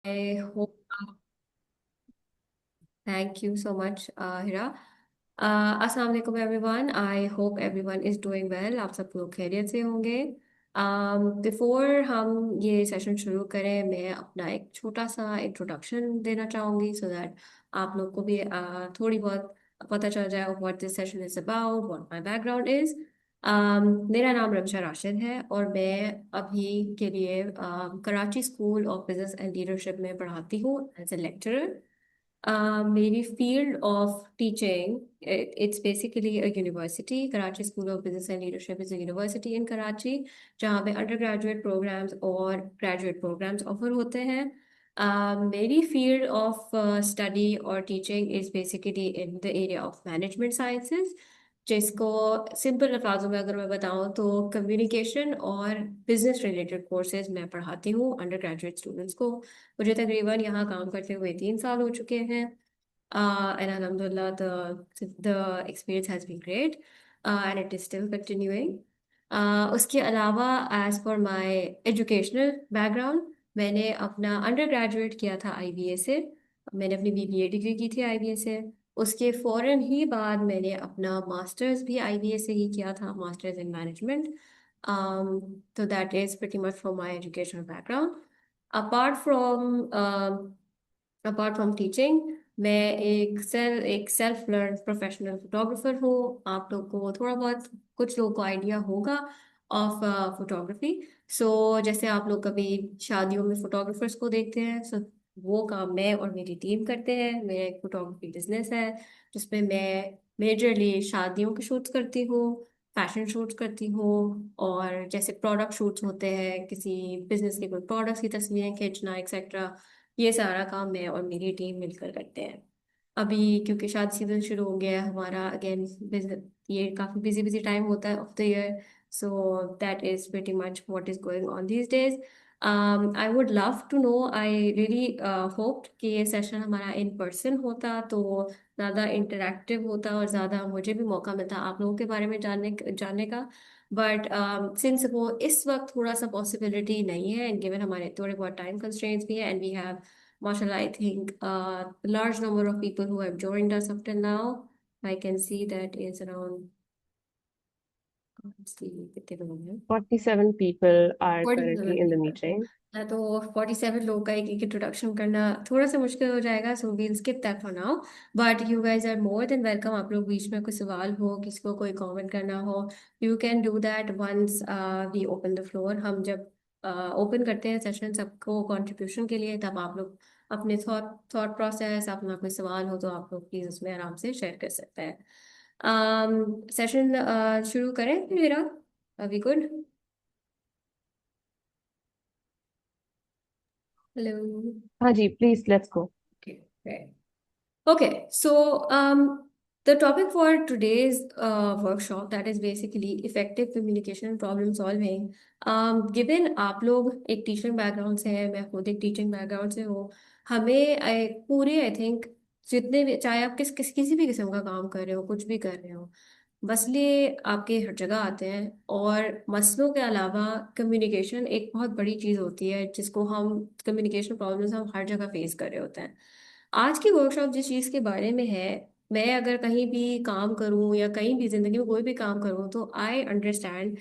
I hope, thank you so much, Hira. Assalamu alaikum everyone. I hope everyone is doing well. आप सब लोग खैरियत से होंगे। बिफोर हम ये सेशन शुरू करें, मैं अपना एक छोटा सा इंट्रोडक्शन देना चाहूँगी सो दैट आप लोग को भी थोड़ी बहुत पता चल जाए what this session is about, what my background is. मेरा नाम रमशा राशिद है और मैं अभी के लिए Karachi School of Business and Leadership में पढ़ाती हूँ एज ए लेक्चरर। मेरी field of teaching, it's basically a university. Karachi School of Business and Leadership is a university in Karachi, जहाँ पे अंडर ग्रेजुएट प्रोग्राम्स और ग्रेजुएट प्रोग्राम्स ऑफर होते हैं। मेरी फील्ड ऑफ स्टडी और teaching is basically in the area of management sciences, जिसको simple अल्फाजों में अगर मैं बताऊं तो कम्युनिकेशन और बिजनेस रिलेटेड कोर्सेज मैं पढ़ाती हूँ अंडर ग्रेजुएट स्टूडेंट्स को। मुझे तकरीबन यहाँ काम करते हुए 3 साल हो चुके हैं। And alhamdulillah, the experience has been great, and it is still continuing. उसके अलावा as per my educational background, मैंने अपना अंडर ग्रेजुएट किया था आईबीए से। मैंने अपनी बीबीए डिग्री की थी आईबीए से। उसके फौरन ही बाद मैंने अपना मास्टर्स भी आईबीए से ही किया था, मास्टर्स इन मैनेजमेंट। तो that is pretty much for my educational background. Apart from apart from teaching, मैं एक सेल्फ लर्न प्रोफेशनल फोटोग्राफर हूँ। आप लोग को थोड़ा बहुत, कुछ लोगों को आइडिया होगा ऑफ फोटोग्राफी। सो जैसे आप लोग कभी शादियों में फोटोग्राफर्स को देखते हैं, सो वो काम मैं और मेरी टीम करते हैं। मेरा एक फोटोग्राफी बिजनेस है जिसमें मैं मेजरली शादियों के शूट्स करती हूँ, फैशन शूट्स करती हूँ, और जैसे प्रोडक्ट शूट्स होते हैं, किसी बिजनेस के कोई प्रोडक्ट्स की तस्वीरें खींचना एक्सेट्रा, ये सारा काम मैं और मेरी टीम मिलकर करते हैं। अभी क्योंकि शादी सीजन शुरू हो गया है हमारा अगेन, ये काफ़ी बिजी बिजी टाइम होता है of the year. So that is very much what is going on these days. I would love to know, I really hope कि ये सेशन हमारा इन पर्सन होता तो ज़्यादा इंटरेक्टिव होता और ज़्यादा मुझे भी मौका मिलता आप लोगों के बारे में जानने का। बट सिंस वो इस वक्त थोड़ा सा पॉसिबिलिटी नहीं है, एंड गिवन हमारे थोड़े बहुत टाइम कंस्ट्रेंट्स भी है, and we have mashallah, I think a large number of people who have joined us up till now. I can see that is around, let's see, कितने लोग हैं? 47 people are 47 currently in the people. meeting. तो 47 लोग का एक एक introduction करना थोड़ा सा मुश्किल हो जाएगा, so we'll skip that for now. But you guys are more than welcome. आप लोग बीच में कोई सवाल हो, किसी को कोई कमेंट करना हो, you can do that once we open the floor. हम जब ओपन करते हैं सेशन सबको कंट्रीब्यूशन के लिए, तब आप लोग अपने थॉट प्रोसेस, अपना कोई सवाल हो तो आप लोग प्लीज उसमें आराम से शेयर कर सकते हैं। सेशन शुरू करें मेरा, वी गुड? हेलो। हाँ जी, please let's go. Okay, great. Okay, so the topic for today's workshop, that is basically effective communication and problem solving. Given आप लोग एक टीचिंग बैकग्राउंड से हैं, मैं खुद एक टीचिंग बैकग्राउंड से हूँ, हमें पूरे आई थिंक जितने भी, चाहे आप किसी भी किस्म का काम कर रहे हो, कुछ भी कर रहे हो, मसले आपके हर जगह आते हैं। और मसलों के अलावा कम्युनिकेशन एक बहुत बड़ी चीज़ होती है जिसको हम, कम्युनिकेशन प्रॉब्लम्स हम हर जगह फेस कर रहे होते हैं। आज की वर्कशॉप जिस चीज़ के बारे में है, मैं अगर कहीं भी काम करूं या कहीं भी जिंदगी में कोई भी काम करूं तो आई अंडरस्टैंड,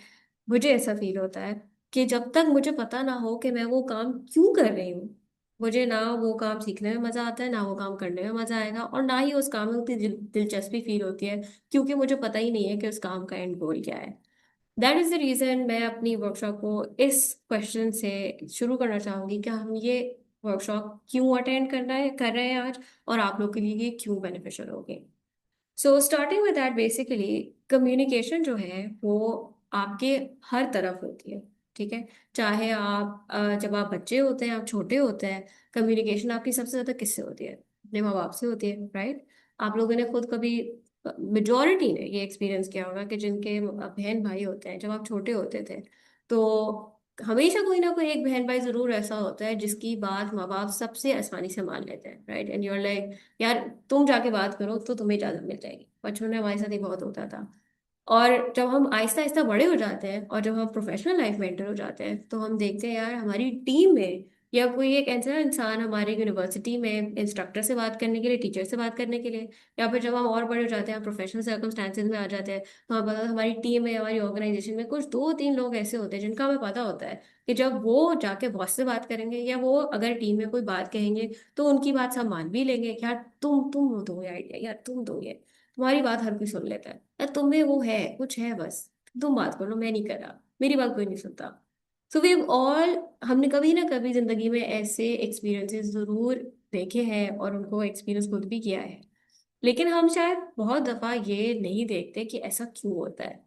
मुझे ऐसा फील होता है कि जब तक मुझे पता ना हो कि मैं वो काम क्यों कर रही हूँ, मुझे ना वो काम सीखने में मजा आता है, ना वो काम करने में मजा आएगा, और ना ही उस काम में उतनी दिलचस्पी फील होती है, क्योंकि मुझे पता ही नहीं है कि उस काम का एंड गोल क्या है। दैट इज द रीजन मैं अपनी वर्कशॉप को इस क्वेश्चन से शुरू करना चाहूंगी कि हम ये वर्कशॉप क्यों अटेंड कर रहे हैं आज, और आप लोग के लिए ये क्यों बेनिफिशियल होगी। So starting with that, basically communication जो है वो आपके हर तरफ होती है, ठीक है। चाहे आप जब आप बच्चे होते हैं, आप छोटे होते हैं, कम्युनिकेशन आपकी सबसे ज्यादा किससे होती है? अपने माँ बाप से होती है, राइट? आप लोगों ने खुद कभी, मेजोरिटी ने ये एक्सपीरियंस किया होगा कि जिनके बहन भाई होते हैं, जब आप छोटे होते थे तो हमेशा कोई ना कोई एक बहन भाई जरूर ऐसा होता है जिसकी बात माँ बाप सबसे आसानी से मान लेते हैं, राइट? एंड यूर लाइक, यार तुम जाके बात करो तो तुम्हें इजाजत मिल जाएगी। बचपन में हमारे साथ ही बहुत होता था। और जब हम आहिस्ता आहिस्ता बड़े हो जाते हैं और जब हम प्रोफेशनल लाइफ में एंटर हो जाते हैं तो हम देखते हैं यार हमारी टीम में या कोई एक ऐसा इंसान हमारे यूनिवर्सिटी में इंस्ट्रक्टर से बात करने के लिए, टीचर से बात करने के लिए, या फिर जब हम और बड़े हो जाते हैं, प्रोफेशनल सर्कमस्टांसेस में आ जाते हैं, तो हमें पता है हमारी टीम में, हमारी ऑर्गेनाइजेशन में कुछ दो तीन लोग ऐसे होते हैं जिनका हमें पता होता है कि जब वो जाके बॉस से बात करेंगे या वो अगर टीम में कोई बात कहेंगे तो उनकी बात सब मान भी लेंगे कि यार तुम दो ये आइडिया, यार तुम दो ये, तुम्हारी बात हर कोई सुन लेता है, यार तुम्हें वो है कुछ है, बस तुम बात कर लो, मैं नहीं कर रहा, मेरी बात कोई नहीं सुनता। सो वी ऑल, हमने कभी ना कभी जिंदगी में ऐसे एक्सपीरियंसेस जरूर देखे हैं और उनको एक्सपीरियंस खुद भी किया है। लेकिन हम शायद बहुत दफा ये नहीं देखते कि ऐसा क्यों होता है।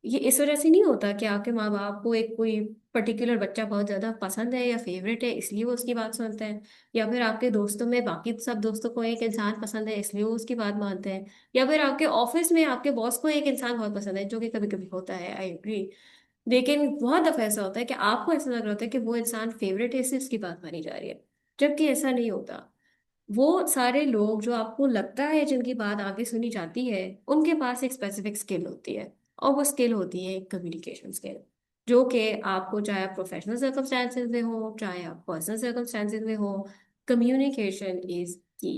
ये इस वजह से नहीं होता कि आपके माँ बाप को एक कोई पर्टिकुलर बच्चा बहुत ज्यादा पसंद है या फेवरेट है इसलिए वो उसकी बात सुनते हैं, या फिर आपके दोस्तों में बाकी सब दोस्तों को एक इंसान पसंद है इसलिए वो उसकी बात मानते हैं, या फिर आपके ऑफिस में आपके बॉस को एक इंसान बहुत पसंद है, जो कि कभी कभी होता है, आई एग्री। लेकिन बहुत दफा ऐसा होता है कि आपको ऐसा लग रहा होता है कि वो इंसान फेवरेट है इसलिए उसकी बात मानी जा रही है, जबकि ऐसा नहीं होता। वो सारे लोग जो आपको लगता है जिनकी बात आगे सुनी जाती है, उनके पास एक स्पेसिफिक स्किल होती है, और वो स्किल होती है कम्युनिकेशन स्किल, जो कि आपको चाहे आप प्रोफेशनल सर्कमस्टेंसेज में हो चाहे आप पर्सनल सर्कमस्टेंसेज में हो, कम्युनिकेशन इज की।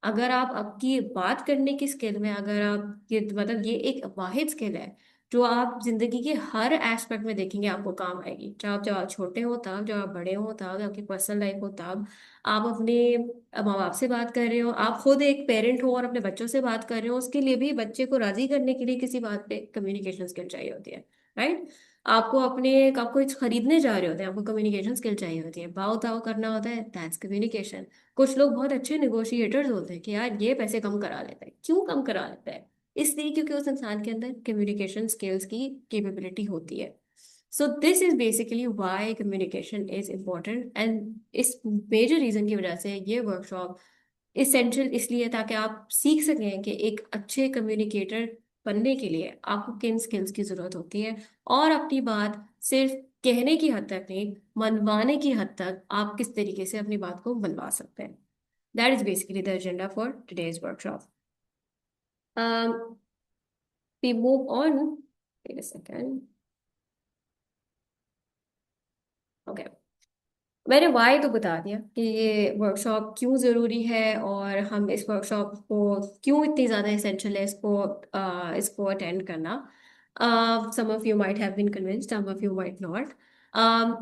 अगर आप आपकी बात करने की स्किल में, अगर आप ये मतलब ये एक वाहिद स्किल है जो आप जिंदगी के हर एस्पेक्ट में देखेंगे आपको काम आएगी, चाहे आप जब आप छोटे हो तब, जब आप बड़े हो तब, आपकी पर्सनल लाइफ हो तब, आप अपने माँ बाप से बात कर रहे हो, आप खुद एक पेरेंट हो और अपने बच्चों से बात कर रहे हो, उसके लिए भी बच्चे को राजी करने के लिए किसी बात पे कम्युनिकेशन स्किल चाहिए होती है, राइट। आपको कुछ खरीदने जा रहे होते हैं, आपको कम्युनिकेशन स्किल चाहिए होती है, भाव ताव करना होता है, दैट्स कम्युनिकेशन। कुछ लोग बहुत अच्छे निगोशिएटर्स होते हैं कि यार ये पैसे कम करा लेता है, क्यों कम करा लेता है, इसलिए क्योंकि उस इंसान के अंदर कम्युनिकेशन स्किल्स की कैपेबिलिटी होती है। So this is basically why communication is important, and इस मेजर रीजन की वजह से ये वर्कशॉप इसेंशियल इसलिए है, ताकि आप सीख सकें कि एक अच्छे कम्युनिकेटर बनने के लिए आपको किन स्किल्स की जरूरत होती है, और अपनी बात सिर्फ कहने की हद तक नहीं, मनवाने की हद तक आप किस तरीके से अपनी बात को मनवा सकते हैं। That is basically the agenda for today's workshop. we move on. Wait a second. Okay. मैंने वाई तो बता दिया कि ये वर्कशॉप क्यों ज़रूरी है और हम इस वर्कशॉप को क्यों इतनी ज़्यादा इसेंशियल है इसको अटेंड करना। some of you might have been convinced, some of you might not.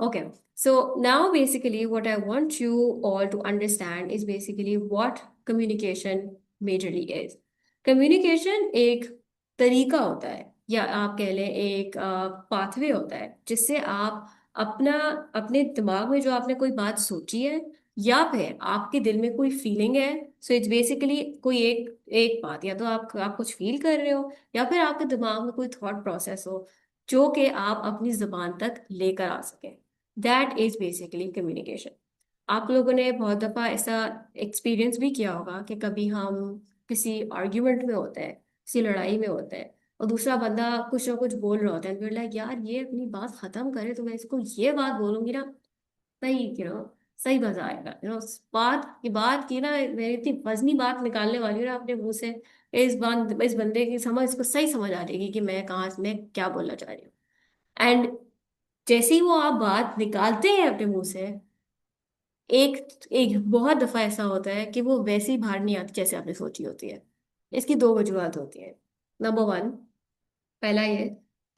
Okay, so now basically what I want you all to understand is basically what communication majorly is. Communication एक तरीका होता है, या आप कह लें एक पाथवे होता है जिससे आप अपना अपने दिमाग में जो आपने कोई बात सोची है, या फिर आपके दिल में कोई फीलिंग है, सो इट्स बेसिकली कोई एक एक बात, या तो आप कुछ फील कर रहे हो, या फिर आपके दिमाग में कोई थॉट प्रोसेस हो जो कि आप अपनी जुबान तक लेकर आ सकें। That is basically communication. आप लोगों ने बहुत दफा ऐसा एक्सपीरियंस भी किया होगा कि कभी हम किसी आर्ग्यूमेंट में होते हैं, किसी लड़ाई में होते हैं, और दूसरा बंदा कुछ ना कुछ बोल रहा होता है, फिर लाइक यार ये अपनी बात खत्म करे तो मैं इसको ये बात बोलूंगी ना, सही सही मजा आएगा, बात की ना, मेरी इतनी वजनी बात निकालने वाली हूँ ना अपने मुंह से, इस बंदे की समझ, इसको सही समझ आ जाएगी कि मैं क्या बोलना चाह रही हूँ। एंड जैसे ही वो आप बात निकालते हैं अपने मुंह से, एक एक बहुत दफा ऐसा होता है कि वो वैसी बाहर नहीं आती जैसे आपने सोची होती है। इसकी दो वजूहत होती है। नंबर वन, पहला ये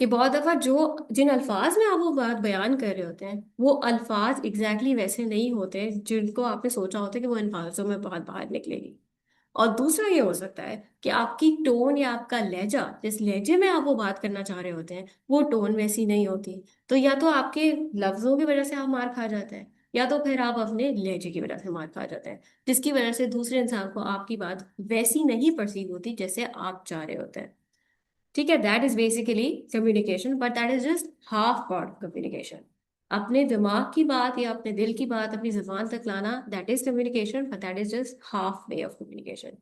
कि बहुत दफा जो जिन अल्फाज में आप वो बात बयान कर रहे होते हैं, वो अल्फाज एग्जैक्टली exactly वैसे नहीं होते जिनको आपने सोचा होता है कि वो अल्फाजों में बात बाहर निकलेगी। और दूसरा ये हो सकता है कि आपकी टोन या आपका लहजा, जिस लहजे में आप वो बात करना चाह रहे होते हैं, वो टोन वैसी नहीं होती। तो या तो आपके लफ्जों की वजह से आप मार खा जाते हैं, या तो फिर आप अपने लहजे की वजह से मार खा जाते हैं, जिसकी वजह से दूसरे इंसान को आपकी बात वैसी नहीं परसीव होती जैसे आप चाह रहे होते हैं। ठीक है, that is basically communication, but that is just half part communication. अपने दिमाग की बात या अपने दिल की बात अपनी जुबान तक लाना, that is communication, but that is just half way of communication.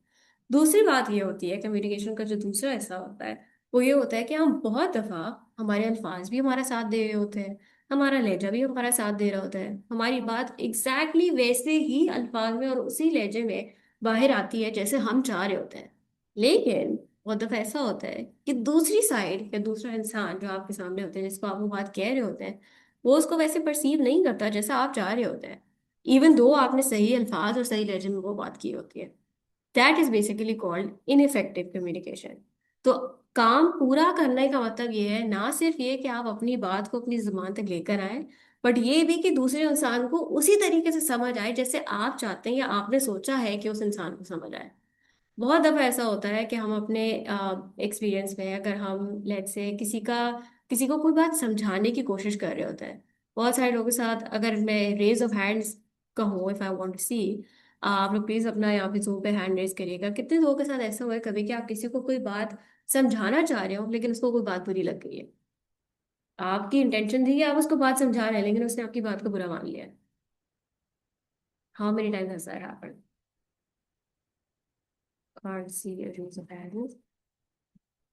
दूसरी बात ये होती है कम्युनिकेशन का जो दूसरा हिस्सा होता है, वो ये होता है कि हम बहुत दफा, हमारे अल्फाज भी हमारा साथ दे रहे होते हैं, हमारा लहजा भी हमारा साथ दे रहा होता है, हमारी बात एग्जैक्टली वैसे ही अल्फाज में और उसी लहजे में बाहर आती है जैसे हम चाह रहे होते हैं। लेकिन बहुत दफा ऐसा होता है कि दूसरी साइड या दूसरा इंसान जो आपके सामने होते हैं, जिसको आप वो बात कह रहे होते हैं, वो उसको वैसे परसीव नहीं करता जैसा आप चाह रहे होते हैं। इवन दो आपने सही अल्फाज और सही लहजे में वो बात की होती है। That is basically called ineffective communication. तो काम पूरा करने का मतलब ये है, ना सिर्फ ये कि आप अपनी बात को अपनी जुबान तक लेकर आए, बट ये भी कि दूसरे इंसान को उसी तरीके से समझ आए जैसे आप चाहते हैं या आपने सोचा है कि उस इंसान को समझ आए। बहुत दफा ऐसा होता है कि हम अपने एक्सपीरियंस में, अगर हम लेट्स से किसी को कोई बात समझाने की कोशिश कर रहे होते हैं, बहुत सारे लोगों के साथ, अगर मैं रेज ऑफ हैंड्स कहूँ, इफ आई वांट टू सी, आप लोग प्लीज अपना यहाँ पे जूम पे हैंड रेज करिएगा, कितने लोगों के साथ ऐसा हुआ है कभी कि आप किसी को कोई बात समझाना चाह रहे हो लेकिन उसको कोई बात बुरी लग गई है। आपकी इंटेंशन थी कि आप उसको बात समझा रहे हैं लेकिन उसने आपकी बात को बुरा मान लिया है। How many times has that happened? Can't see raise of hands.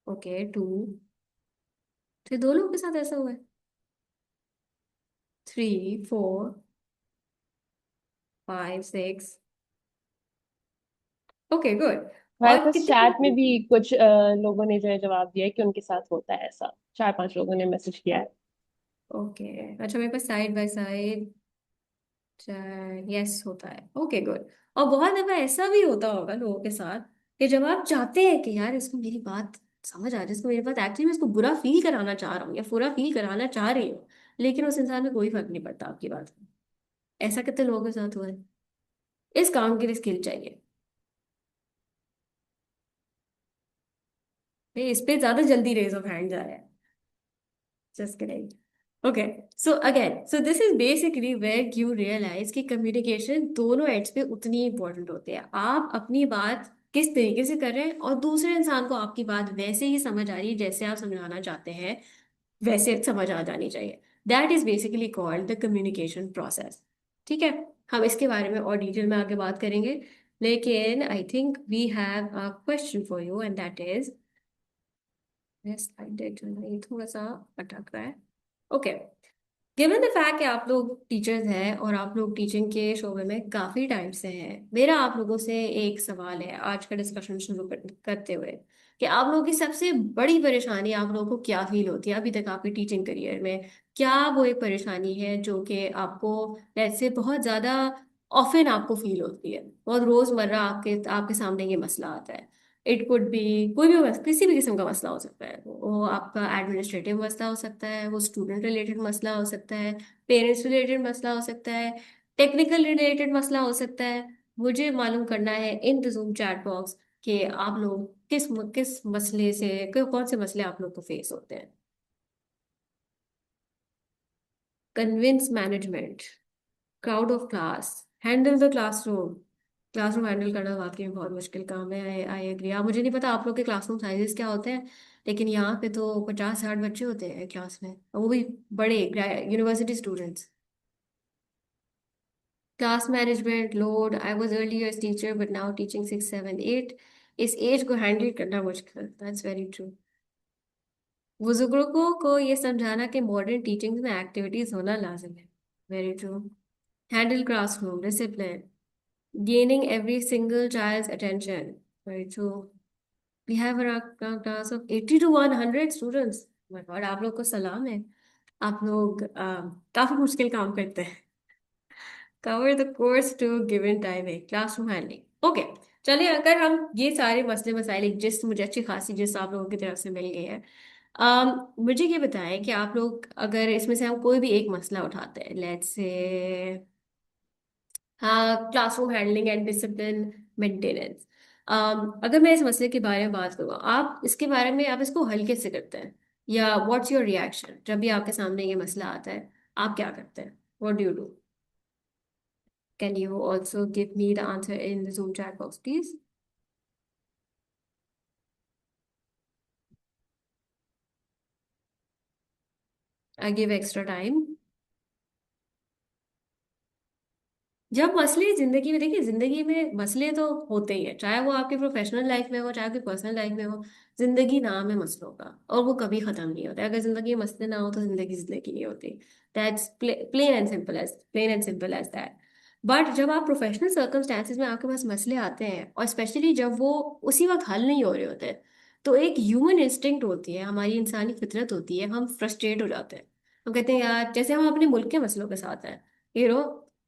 Okay, two. फिर दो लोगों के साथ ऐसा हुआ है? Three, four, five, six. Okay, good. हमारे और पास कितने चैट में लोग? भी कुछ लोगों ने जो है जवाब दिया है कि उनके साथ होता है ऐसा। 4-5 लोगों ने मैसेज किया है। ओके, अच्छा, मेरे पास साइड बाय साइड यस होता है। Okay, good. और बहुत दफा ऐसा भी होता होगा लोगों के साथ कि जब आप चाहते हैं कि यार इसको मेरी बात समझ आ जाए, इसको मेरी बात एक्चुअली मैं इसको बुरा फील कराना चाह रहा हूँ या बुरा फील कराना चाह रही हूँ, लेकिन उस इंसान में कोई फर्क नहीं पड़ता आपकी बात में। ऐसा कितने लोगों के साथ हुआ है? इस काम के लिए स्किल चाहिए। इस पे ज्यादा जल्दी रेज ऑफ हैंड जा रहा है। Just kidding. Okay, so again, so this is basically where you realize कि communication दोनों एड्स पे उतनी इंपॉर्टेंट होती है। आप अपनी बात किस तरीके से कर रहे हैं और दूसरे इंसान को आपकी बात वैसे ही समझ आ रही है जैसे आप समझाना चाहते हैं, वैसे समझ आ जानी चाहिए। That is basically called the communication process. ठीक है, हम इसके बारे में और डिटेल में आगे बात करेंगे, लेकिन I think we have a question for you and that is, yes I did, ये थोड़ा सा अटक रहा है। ओके, गिवन द फैक्ट कि आप लोग टीचर्स हैं और आप लोग टीचिंग के शोबे में काफी टाइम से हैं, मेरा आप लोगों से एक सवाल है आज का डिस्कशन शुरू करते हुए, कि आप लोगों की सबसे बड़ी परेशानी आप लोगों को क्या फील होती है अभी तक आपके टीचिंग करियर में? क्या वो एक परेशानी है जो कि आपको जैसे बहुत ज्यादा ऑफन आपको फील होती है, बहुत रोजमर्रा आपके आपके सामने ये मसला आता है? इट कुड बी कोई भी किसी भी किस्म का मसला हो सकता है, वो आपका एडमिनिस्ट्रेटिव मसला हो सकता है, वो स्टूडेंट रिलेटेड मसला हो सकता है, पेरेंट्स रिलेटेड मसला हो सकता है, टेक्निकल रिलेटेड मसला हो सकता है। मुझे मालूम करना है in the zoom chat box कि आप लोग किस मसले से, कौन से मसले आप लोग को फेस होते हैं। Convince management, crowd of class, handle the classroom. Classroom handle करना वाकई में बहुत मुश्किल काम है। आई आई एग्री। आप, मुझे नहीं पता आप लोग के क्लासरूम साइजेस क्या होते हैं, लेकिन यहाँ पे तो 50-60 बच्चे होते हैं क्लास में, और वो भी बड़े university students. Class management load, I was earlier teacher but now teaching 6, 7, 8। इस एज को हैंडल करना मुश्किल, दैट्स वेरी ट्रू। बुजुर्गों को ये समझाना कि मॉडर्न टीचिंग में एक्टिविटीज होना लाजिम है, very true. Handle classroom discipline, gaining every single child's attention. Very true. We have a class of 80 to 100 students. My God, आप लोग को सलाम है। आप लोग काफी मुश्किल काम करते हैं। Cover the course to given time है, classroom handling. ओके, चलिए, अगर हम ये सारे मसले मसाइल एक जिस मुझे अच्छी खासी जिस आप लोगों की तरफ से मिल गई है, मुझे ये बताएं कि आप लोग अगर इसमें से हम कोई भी एक मसला उठाते हैं, लेट्स से हाँ, classroom handling and discipline maintenance, अगर मैं इस मसले के बारे में बात करूँ, आप इसके बारे में आप इसको हल कैसे करते हैं, या व्हाट्स योर रिएक्शन जब भी आपके सामने ये मसला आता है? आप क्या करते हैं? What do you do? Can you also give me the answer in the zoom chat box please? I give extra time. जब मसले जिंदगी में, देखिए जिंदगी में मसले तो होते ही है, चाहे वो आपके प्रोफेशनल लाइफ में हो, चाहे आपकी पर्सनल लाइफ में हो। जिंदगी नाम है मसलों का, और वो कभी खत्म नहीं होता। अगर जिंदगी में मसले ना हो तो जिंदगी जिंदगी नहीं होती। That's plain and simple as that. But जब आप प्रोफेशनल सर्कमस्टेंसेज में आपके पास मसले आते हैं, और स्पेशली जब वो उसी वक्त हल नहीं हो रहे होते, तो एक ह्यूमन इंस्टिंक्ट होती है, हमारी इंसानी फितरत होती है, हम फ्रस्ट्रेट हो जाते हैं। हम कहते हैं यार, जैसे हम अपने मुल्क के मसलों के साथ हैं, यू नो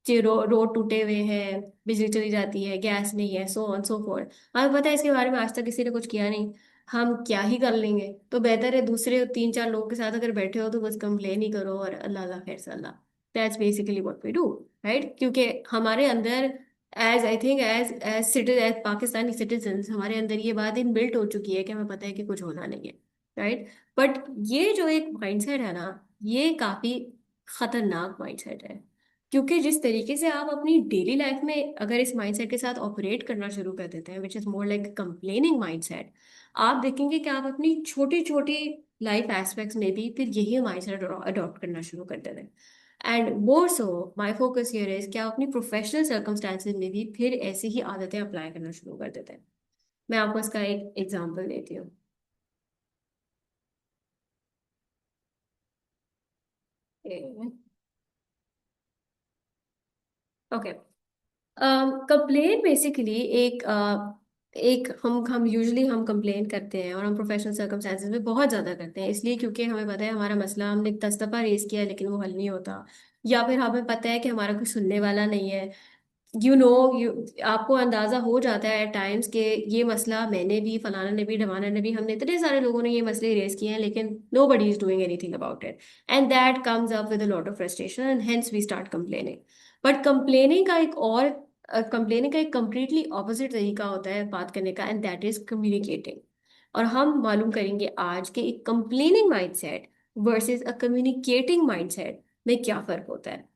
रोड टूटे हुए हैं, बिजली चली जाती है, गैस नहीं है, सो ऑन सो फोर्थ। हमें पता है इसके बारे में आज तक किसी ने कुछ किया नहीं, हम क्या ही कर लेंगे। तो बेहतर है दूसरे 3-4 लोगों के साथ अगर बैठे हो तो बस कंप्लेन ही करो और अल्लाह अल्लाह खैर सल्ला। That's basically what we do, right? क्योंकि हमारे अंदर, as I think, as as Pakistani citizen, हमारे अंदर ये बात इन बिल्ट हो चुकी है कि हमें पता है कि कुछ होना नहीं है, राइट? बट ये जो एक माइंडसेट है ना, ये काफी खतरनाक माइंडसेट है। क्योंकि जिस तरीके से आप अपनी डेली लाइफ में अगर इस माइंडसेट के साथ ऑपरेट करना शुरू कर देते हैं, which is more like complaining mindset, आप देखेंगे कि आप अपनी छोटी छोटी लाइफ एस्पेक्ट्स में भी फिर यही माइंडसेट अडॉप्ट करना शुरू कर देते हैं। And more so my focus here is कि आप अपनी प्रोफेशनल सर्कमस्टांसिस में भी फिर ऐसी ही आदतें अप्लाई करना शुरू कर देते हैं। मैं आपको इसका एक एग्जांपल देती हूँ। ओके। कंप्लेन बेसिकली एक हम यूजुअली हम कंप्लेन करते हैं और हम प्रोफेशनल सर्कमस्टेंसेस में बहुत ज़्यादा करते हैं, इसलिए क्योंकि हमें पता है हमारा मसला हमने 10 दफ़ा रेज किया है लेकिन वो हल नहीं होता। या फिर हमें पता है कि हमारा कोई सुनने वाला नहीं है। यू नो, यू आपको अंदाजा हो जाता है एट टाइम्स कि ये मसला मैंने भी, फलाना ने भी, ढमाना ने भी, हमने इतने सारे लोगों ने ये मसले रेज किए हैं लेकिन nobody is doing anything about it. And that comes up with a lot of frustration and hence we start complaining. But complaining का एक कंप्लीटली ऑपोजिट तरीका होता है बात करने का, एंड दैट इज कम्युनिकेटिंग। और हम मालूम करेंगे आज के एक कंप्लेनिंग माइंडसेट वर्सेस अ कम्युनिकेटिंग माइंडसेट में क्या फर्क होता है।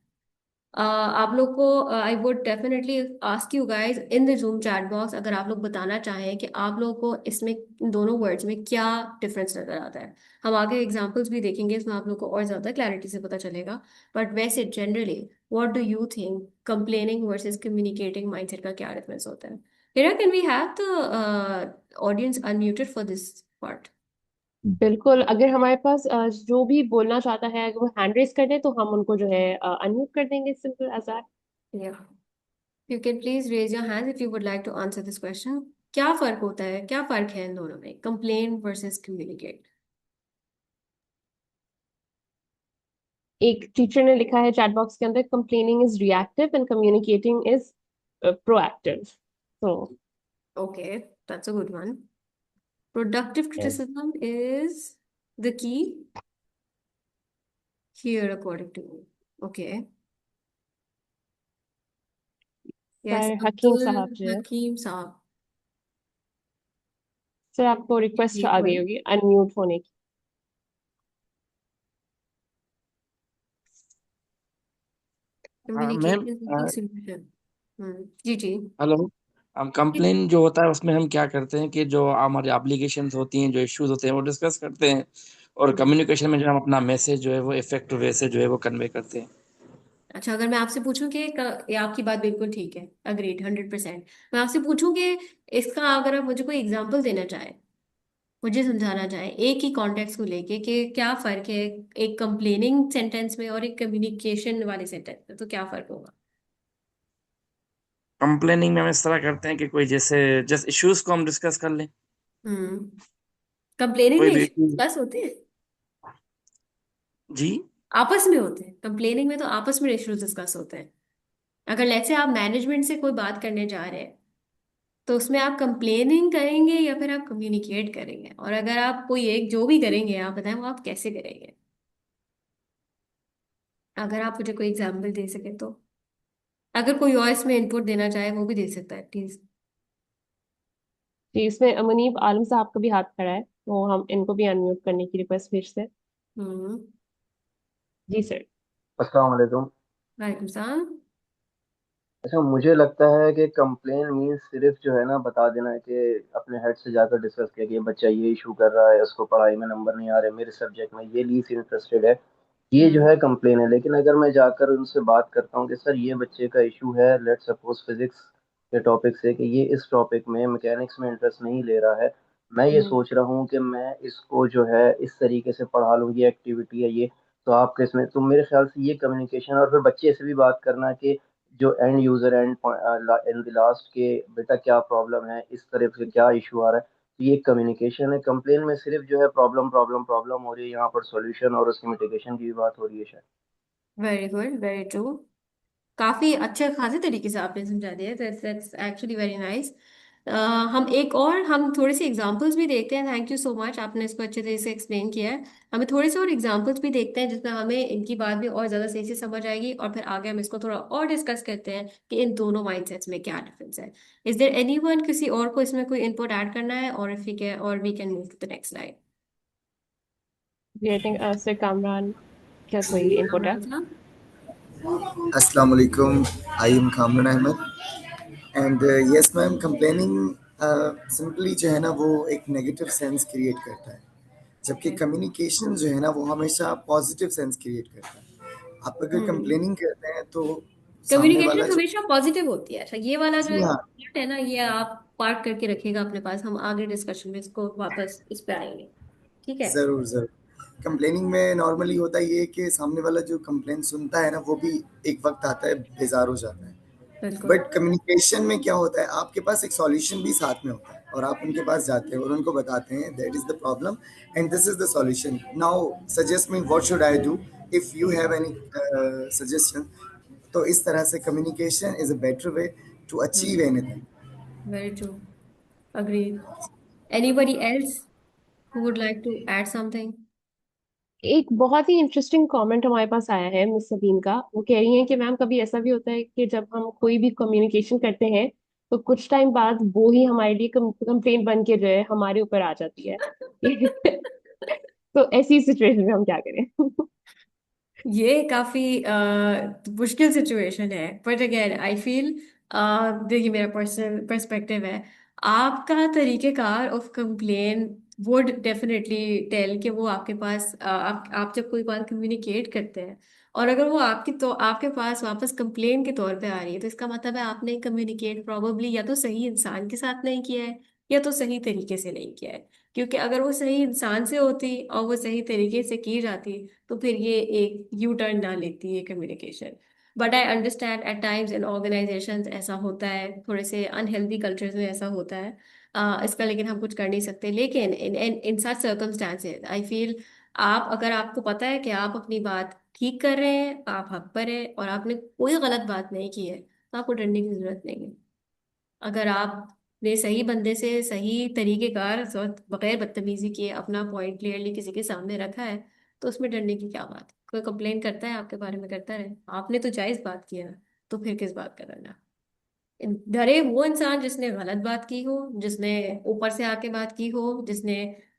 आप लोग को I would definitely ask you guys in the zoom chat box, अगर आप लोग बताना चाहें कि आप लोगों को इसमें, इन दोनों वर्ड्स में क्या डिफरेंस नजर आता है। हम आगे एग्जांपल्स भी देखेंगे, इसमें आप लोग को और ज्यादा क्लैरिटी से पता चलेगा। बट वैसे generally what do you think complaining versus communicating mindset का क्या डिफरेंस होता है? Hira, can we have the audience unmuted for this part? बिल्कुल, अगर हमारे पास जो भी बोलना चाहता है अगर वो हैंड रेस कर दे तो हम उनको जो है अनम्यूट कर देंगे, सिंपल एज दैट। या, you can please raise your hand if you would like to answer this question. क्या फर्क होता है, क्या फर्क है इन दोनों में, कंप्लेन वर्सेस कम्युनिकेट? एक टीचर ने लिखा है चैट बॉक्स के अंदर, complaining is reactive and communicating is proactive. तो okay, that's a good one. Productive criticism is the key here according to me. Okay. Yes, sir Hakeem Abdul sahab जो है, Hakim साहब। सर आपको रिक्वेस्ट जी, आ गई बोलिए। होगी अनम्यूट होने की। हाँ ma'am. Communication is the solution. जी जी। हेलो। हम कंप्लेन जो होता है उसमें हम क्या करते हैं कि जो हमारी एप्लीकेशंस होती हैं, जो इश्यूज होते हैं वो डिस्कस करते हैं। और हम्म। कम्युनिकेशन में जो हम अपना मैसेज जो है वो इफेक्टिव वे से जो है वो कन्वे करते हैं। अच्छा, अगर मैं आपसे पूछूं कि ये आपकी बात बिल्कुल ठीक है, अग्रीड 100%। मैं आपसे पूछूं कि इसका अगर आप मुझे कोई एग्जांपल देना चाहें, मुझे समझाना चाहें एक ही कॉन्टेक्स्ट को लेके कि क्या फर्क है एक कंप्लेनिंग सेंटेंस में और एक कम्युनिकेशन वाले सेंटेंस में, तो क्या फर्क होगा? कंप्लेनिंग में हम इस तरह करते हैं कि कोई जैसे जस्ट इश्यूज को हम डिस्कस कर लें। हम्म। कंप्लेनिंग कोई में भी इश्यूज issue- डिस्कस होते हैं, जी। आपस में होते हैं। कंप्लेनिंग में तो आपस में इश्यूज डिस्कस होते हैं। अगर लेट्स से आप मैनेजमेंट से कोई बात करने जा रहे हैं तो उसमें आप कंप्लेनिंग करेंगे या फिर आप कम्युनिकेट करेंगे? और अगर आप कोई एक जो भी करेंगे, आप बताएं वो आप कैसे करेंगे? अगर आप मुझे कोई एग्जांपल दे सके तो। अगर कोई और इसमें इनपुट देना चाहे वो भी दे सकता है प्लीज। जी, इसमें मुनीब आलम साहब का भी हाथ खड़ा है, तो हम इनको भी अनम्यूट करने की रिक्वेस्ट फिर से। हम्म। जी सर। अस्सलाम वालेकुम। वालेकुम सलाम। अच्छा, मुझे लगता है कि कंप्लेन मीन्स सिर्फ जो है ना बता देना है कि अपने हेड से जाकर डिस्कस किया कि ये बच्चा ये इशू कर रहा है, उसको पढ़ाई में नंबर नहीं आ रहे, मेरे सब्जेक्ट में ये लीस्ट इंटरेस्टेड है, ये जो हम्म। है कंप्लेन है। लेकिन अगर मैं जाकर उनसे बात करता हूँ कि सर ये बच्चे का इशू है, लेट सपोज फिजिक्स के टॉपिक से, कि ये इस टॉपिक में मैकेनिक्स में इंटरेस्ट नहीं ले रहा है, मैं ये हम्म। सोच रहा हूँ कि मैं इसको जो है इस तरीके से पढ़ा लूँ, ये एक्टिविटी है ये, तो आपके इसमें तो मेरे ख्याल से ये कम्युनिकेशन। और फिर बच्चे से भी बात करना कि जो and user and in the last के बेटा क्या प्रॉब्लम है, इस तरह से क्या इशू आ रहा है, तो ये कम्युनिकेशन है। कंप्लेन में सिर्फ जो है प्रॉब्लम प्रॉब्लम प्रॉब्लम हो रही है, यहाँ पर सॉल्यूशन और उसकी मिटिगेशन की भी बात हो रही है शायद। Very good, very true. काफी अच्छे खासे तरीके से आपने समझा दिया। That's actually very nice. हम थोड़े से एग्जांपल्स भी देखते हैं। थैंक यू सो मच, आपने इसको अच्छे तरीके से एक्सप्लेन किया है। हमें थोड़े से और एग्जांपल्स भी देखते हैं जिसमें हमें इनकी बात भी और ज्यादा सही से समझ आएगी, और फिर आगे हम इसको थोड़ा और डिस्कस करते हैं कि इन दोनों माइंडसेट्स में क्या डिफरेंस है। इज देयर एनीवन, किसी और को इसमें कोई इनपुट ऐड करना है, और इफ वी कैन, और we can move to the next slide. जी, आई थिंक सर कामरान क्या कोई जी, इनपुट है? कामरान साहब। Assalamu alaikum. I am Kamran Ahmed. And yes ma'am, complaining simply जो है ना वो एक नेगेटिव सेंस क्रिएट करता है, जबकि कम्युनिकेशन जो है ना वो हमेशा पॉजिटिव सेंस क्रिएट करता है। आप अगर हम्म। कंप्लेनिंग करते हैं तो सामने वाला कम्युनिकेशन जो, हमेशा पॉजिटिव होती है। अच्छा, ये वाला जो जी हाँ, part है ना, ये आप पार्ट करके रखिएगा अपने पास, हम आगे डिस्कशन में इसको वापस इस पे आएंगे। ठीक है। ज़रूर ज़रूर। कंप्लेनिंग में नॉर्मली होता ये है कि सामने वाला जो कंप्लेन सुनता है ना वो भी एक वक्त आता है बेजार हो जाता है। बिल्कुल। बट कम्युनिकेशन में क्या होता है, आपके पास एक सॉल्यूशन भी साथ में होता है और आप उनके पास जाते हैं और उनको बताते हैं that is the problem and this is the solution, now suggest me what should I do, if you have any suggestion. तो इस तरह से communication is a better way to achieve hmm. Anything. Very true. Agreed. Anybody else who would like to add something? एक बहुत ही interesting comment हमारे पास आया है miss Sabeen का। वो कह रही हैं कि मैम कभी ऐसा भी होता है कि जब हम कोई भी कम्युनिकेशन करते हैं तो कुछ टाइम बाद वो ही हमारे लिए कंप्लेंट बन के जो है हमारे ऊपर आ जाती है। तो ऐसी सिचुएशन में हम क्या करें? ये काफी मुश्किल सिचुएशन है, बट अगेन आई फील, देखिए मेरा पर्सनल पर्सपेक्टिव है, आपका तरीकेकार of complain would definitely tell कि वो आपके पास, आप जब कोई बात कम्युनिकेट करते हैं और अगर वो आपकी, तो आपके पास वापस कंप्लेन के तौर पे आ रही है, तो इसका मतलब है आपने कम्युनिकेट प्रॉबली या तो सही इंसान के साथ नहीं किया है, या तो सही तरीके से नहीं किया है। क्योंकि अगर वो सही इंसान से होती और वो सही तरीके से की जाती, तो फिर ये एक यू टर्न ना लेती है communication. But I understand at times in organisations ऐसा होता है, थोड़े से अनहेल्दी कल्चर्स में ऐसा होता है। इसका लेकिन हम कुछ कर नहीं सकते। लेकिन इन इन इन सच सर्कमस्टांसेस आई फील, आप, अगर आपको पता है कि आप अपनी बात ठीक कर रहे हैं, आप हक पर हैं और आपने कोई गलत बात नहीं की है, तो आपको डरने की जरूरत नहीं है। अगर आपने सही बंदे से सही तरीकेकार और बगैर बदतमीजी किए अपना पॉइंट क्लियरली किसी के सामने रखा है, तो उसमें डरने की क्या बात है? कोई कंप्लेन करता है आपके बारे में, करता रहे, आपने तो जायज बात किया, तो फिर किस बात का डरना? डरे वो इंसान जिसने गलत बात की हो, जिसने ऊपर से आके बात की हो, जिसने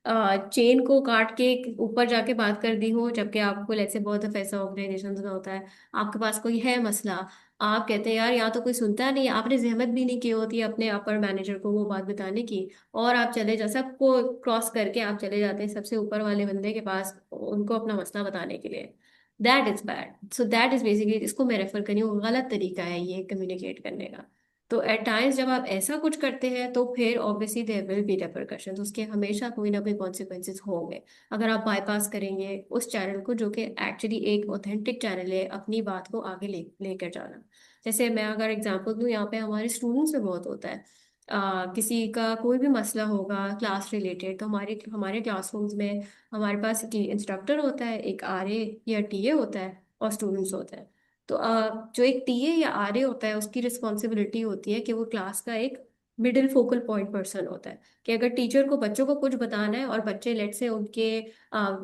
चेन को काट के ऊपर जाके बात कर दी हो, जबकि आपको, जैसे बहुत दफा ऐसा ऑर्गेनाइजेशन में होता है, आपके पास कोई है मसला, आप कहते हैं यार यहाँ तो कोई सुनता नहीं, आपने जहमत भी नहीं की होती अपने अपर मैनेजर को वो बात बताने की, और आप चले जा, सबको क्रॉस करके आप चले जाते हैं सबसे ऊपर वाले बंदे के पास उनको अपना मसला बताने के लिए। That is bad. So that is basically, इसको मैं रेफर करी हूँ, गलत तरीका है ये कम्युनिकेट करने का। तो एट टाइम्स जब आप ऐसा कुछ करते हैं, तो फिर obviously there will be repercussions, उसके हमेशा कोई ना कोई कॉन्सिक्वेंसेस होंगे। अगर आप बाईपास करेंगे उस चैनल को जो कि एक्चुअली एक ऑथेंटिक चैनल है अपनी बात को आगे लेकर जाना। जैसे मैं अगर एग्जांपल दूं, यहाँ पे हमारे स्टूडेंट्स में बहुत होता है, किसी का कोई भी मसला होगा क्लास रिलेटेड, तो हमारे हमारे क्लासरूम्स में हमारे पास एक इंस्ट्रक्टर होता है, एक आरए या टीए होता है, और स्टूडेंट्स होते हैं। तो जो एक टीए या आरए होता है, उसकी रिस्पॉन्सिबिलिटी होती है कि वो क्लास का एक मिडिल फोकल पॉइंट पर्सन होता है, कि अगर टीचर को बच्चों को कुछ बताना है और बच्चे लेट से उनके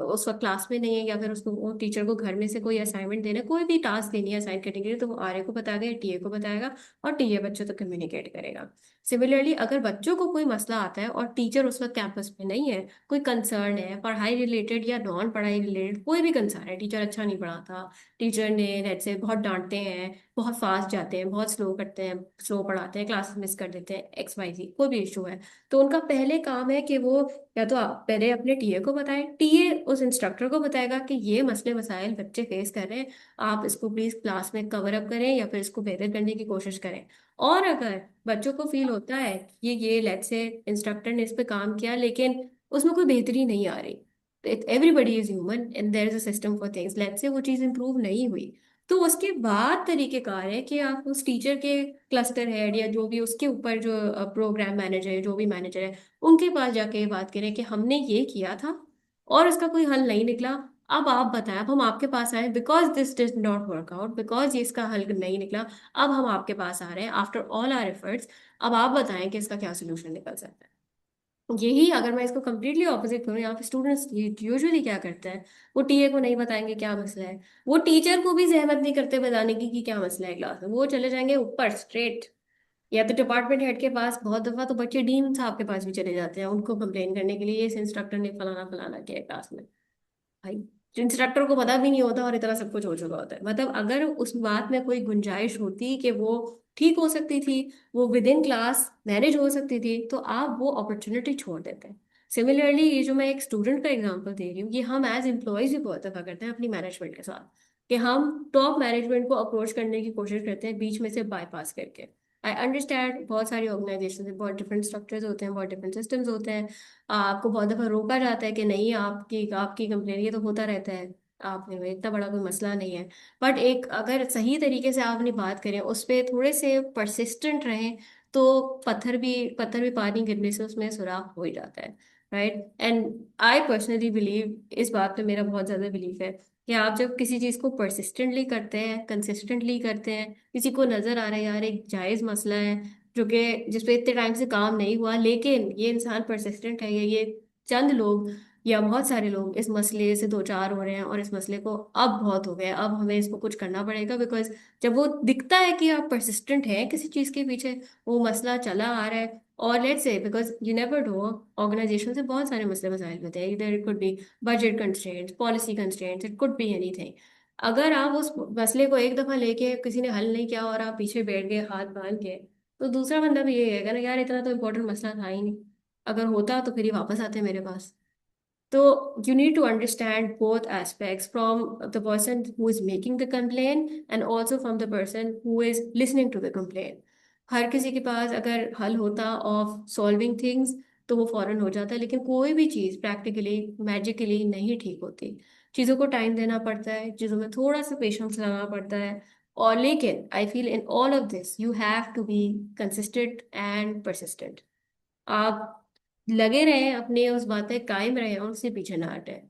उस वक्त क्लास में नहीं है, या फिर उसको, वो टीचर को घर में से कोई असाइनमेंट देना है, कोई भी टास्क देनी है असाइन करने के लिए, तो वो आरए को बताएगा या टीए को बताएगा, और टीए बच्चों तक कम्युनिकेट करेगा। सिमिलरली अगर बच्चों को कोई मसला आता है और टीचर उस वक्त कैंपस में नहीं है, कोई कंसर्न है पढ़ाई रिलेटेड या नॉन पढ़ाई रिलेटेड, कोई भी कंसर्न है, टीचर अच्छा नहीं पढ़ाता, टीचर ने लेट्स से बहुत डांटते हैं, बहुत फास्ट जाते हैं, बहुत स्लो करते हैं, स्लो पढ़ाते हैं, क्लासेस मिस कर देते हैं, एक्स वाई जी कोई भी इशू है, तो उनका पहले काम है कि वो या तो पहले अपने टीए को बताएं, टीए उस इंस्ट्रक्टर को बताएगा कि ये मसले मसाइल बच्चे फेस कर रहे हैं, आप इसको प्लीज क्लास में कवर अप करें या फिर इसको बेहतर करने की कोशिश करें। और अगर बच्चों को फील होता है कि ये लेट्स से इंस्ट्रक्टर ने इस पे काम किया लेकिन उसमें कोई बेहतरी नहीं आ रही, everybody is human and there is a system for things, let's say वो चीज़ इंप्रूव नहीं हुई, तो उसके बाद तरीकेकार है कि आप उस टीचर के क्लस्टर हेड या जो भी उसके ऊपर जो प्रोग्राम मैनेजर है, जो भी मैनेजर है, उनके पास जाके ये बात करें कि हमने ये किया था और इसका कोई हल नहीं निकला, अब आप बताएं, अब हम आपके पास आए because this did not work out, because ये इसका हल नहीं निकला, अब हम आपके पास आ रहे हैं आफ्टर ऑल आवर एफर्ट्स। अब आप बताएं कि इसका क्या सोल्यूशन निकल सकता है। यही अगर मैं इसको कम्प्लीटली ऑपोजिट करूँ, यहाँ पे स्टूडेंट्स यूजुअली क्या करते हैं, वो टीए को नहीं बताएंगे क्या मसला है, वो टीचर को भी जहमत नहीं करते बताने की कि क्या मसला है क्लास में, वो चले जाएंगे ऊपर स्ट्रेट, या तो डिपार्टमेंट हेड के पास। बहुत दफा तो बच्चे डीन साहब के पास भी चले जाते हैं उनको कंप्लेन करने के लिए, इस इंस्ट्रक्टर ने फलाना फलाना किया क्लास में। भाई, जो इंस्ट्रक्टर को पता भी नहीं होता और इतना सब कुछ हो चुका होता है। मतलब अगर उस बात में कोई गुंजाइश होती कि वो ठीक हो सकती थी, वो विद इन क्लास मैनेज हो सकती थी, तो आप वो अपॉर्चुनिटी छोड़ देते हैं। सिमिलरली ये जो मैं एक स्टूडेंट का एग्जांपल दे रही हूँ, ये हम एज एम्प्लॉयज भी बहुत दफा करते हैं अपनी मैनेजमेंट के साथ, कि हम टॉप मैनेजमेंट को अप्रोच करने की कोशिश करते हैं बीच में से बाईपास करके। आई अंडरस्टैंड बहुत सारी ऑर्गेनाइजेशन में बहुत डिफरेंट स्ट्रक्चर्स होते हैं, बहुत डिफरेंट सिस्टम्स होते हैं। आपको बहुत दफा रोका जाता है कि नहीं, आपकी आपकी कंप्लेन ये तो होता रहता है, आपने इतना बड़ा कोई मसला नहीं है। बट एक अगर सही तरीके से आप अपनी बात करें, उस पर थोड़े से परसिस्टेंट रहें, तो पत्थर भी पानी गिरने से उसमें सुराख हो ही जाता है। Right, and I personally believe, इस बात पे मेरा बहुत ज़्यादा बिलीव है कि आप जब किसी चीज़ को परसिस्टेंटली करते हैं, कंसिस्टेंटली करते हैं, किसी को नज़र आ रहा है यार एक जायज़ मसला है जो कि जिस पे इतने टाइम से काम नहीं हुआ, लेकिन ये इंसान परसिस्टेंट है, ये चंद लोग या बहुत सारे लोग इस मसले से दो चार हो रहे हैं और इस मसले को अब बहुत हो गया, अब हमें इसको कुछ करना पड़ेगा, बिकॉज जब वो दिखता है कि आप परसिस्टेंट हैं किसी चीज़ के पीछे, वो मसला चला आ रहा है। और let's say because you never know, organization से बहुत सारे मसले मसाइल होते हैं, इधर it could be budget constraints, policy constraints, it could be anything. अगर आप उस मसले को एक दफा लेके किसी ने हल नहीं किया और आप पीछे बैठ गए हाथ बांध के, तो दूसरा बंदा भी यही कहेगा ना, यार इतना तो इम्पोर्टेंट मसला था ही नहीं, अगर होता तो फिर ही वापस आते मेरे पास। So you need to understand both aspects, from the person who is making the complaint and also from the person who is listening to the complaint. हर किसी के पास अगर हल होता ऑफ सॉल्विंग थिंग्स तो वो फौरन हो जाता है, लेकिन कोई भी चीज़ प्रैक्टिकली मैजिकली नहीं ठीक होती। चीज़ों को टाइम देना पड़ता है, चीज़ों में थोड़ा सा पेशेंस लगाना पड़ता है। और लेकिन I feel in all of this you have to be consistent and persistent. आप लगे रहें अपने उस बात पे कायम रहें और उससे पीछे ना हटें।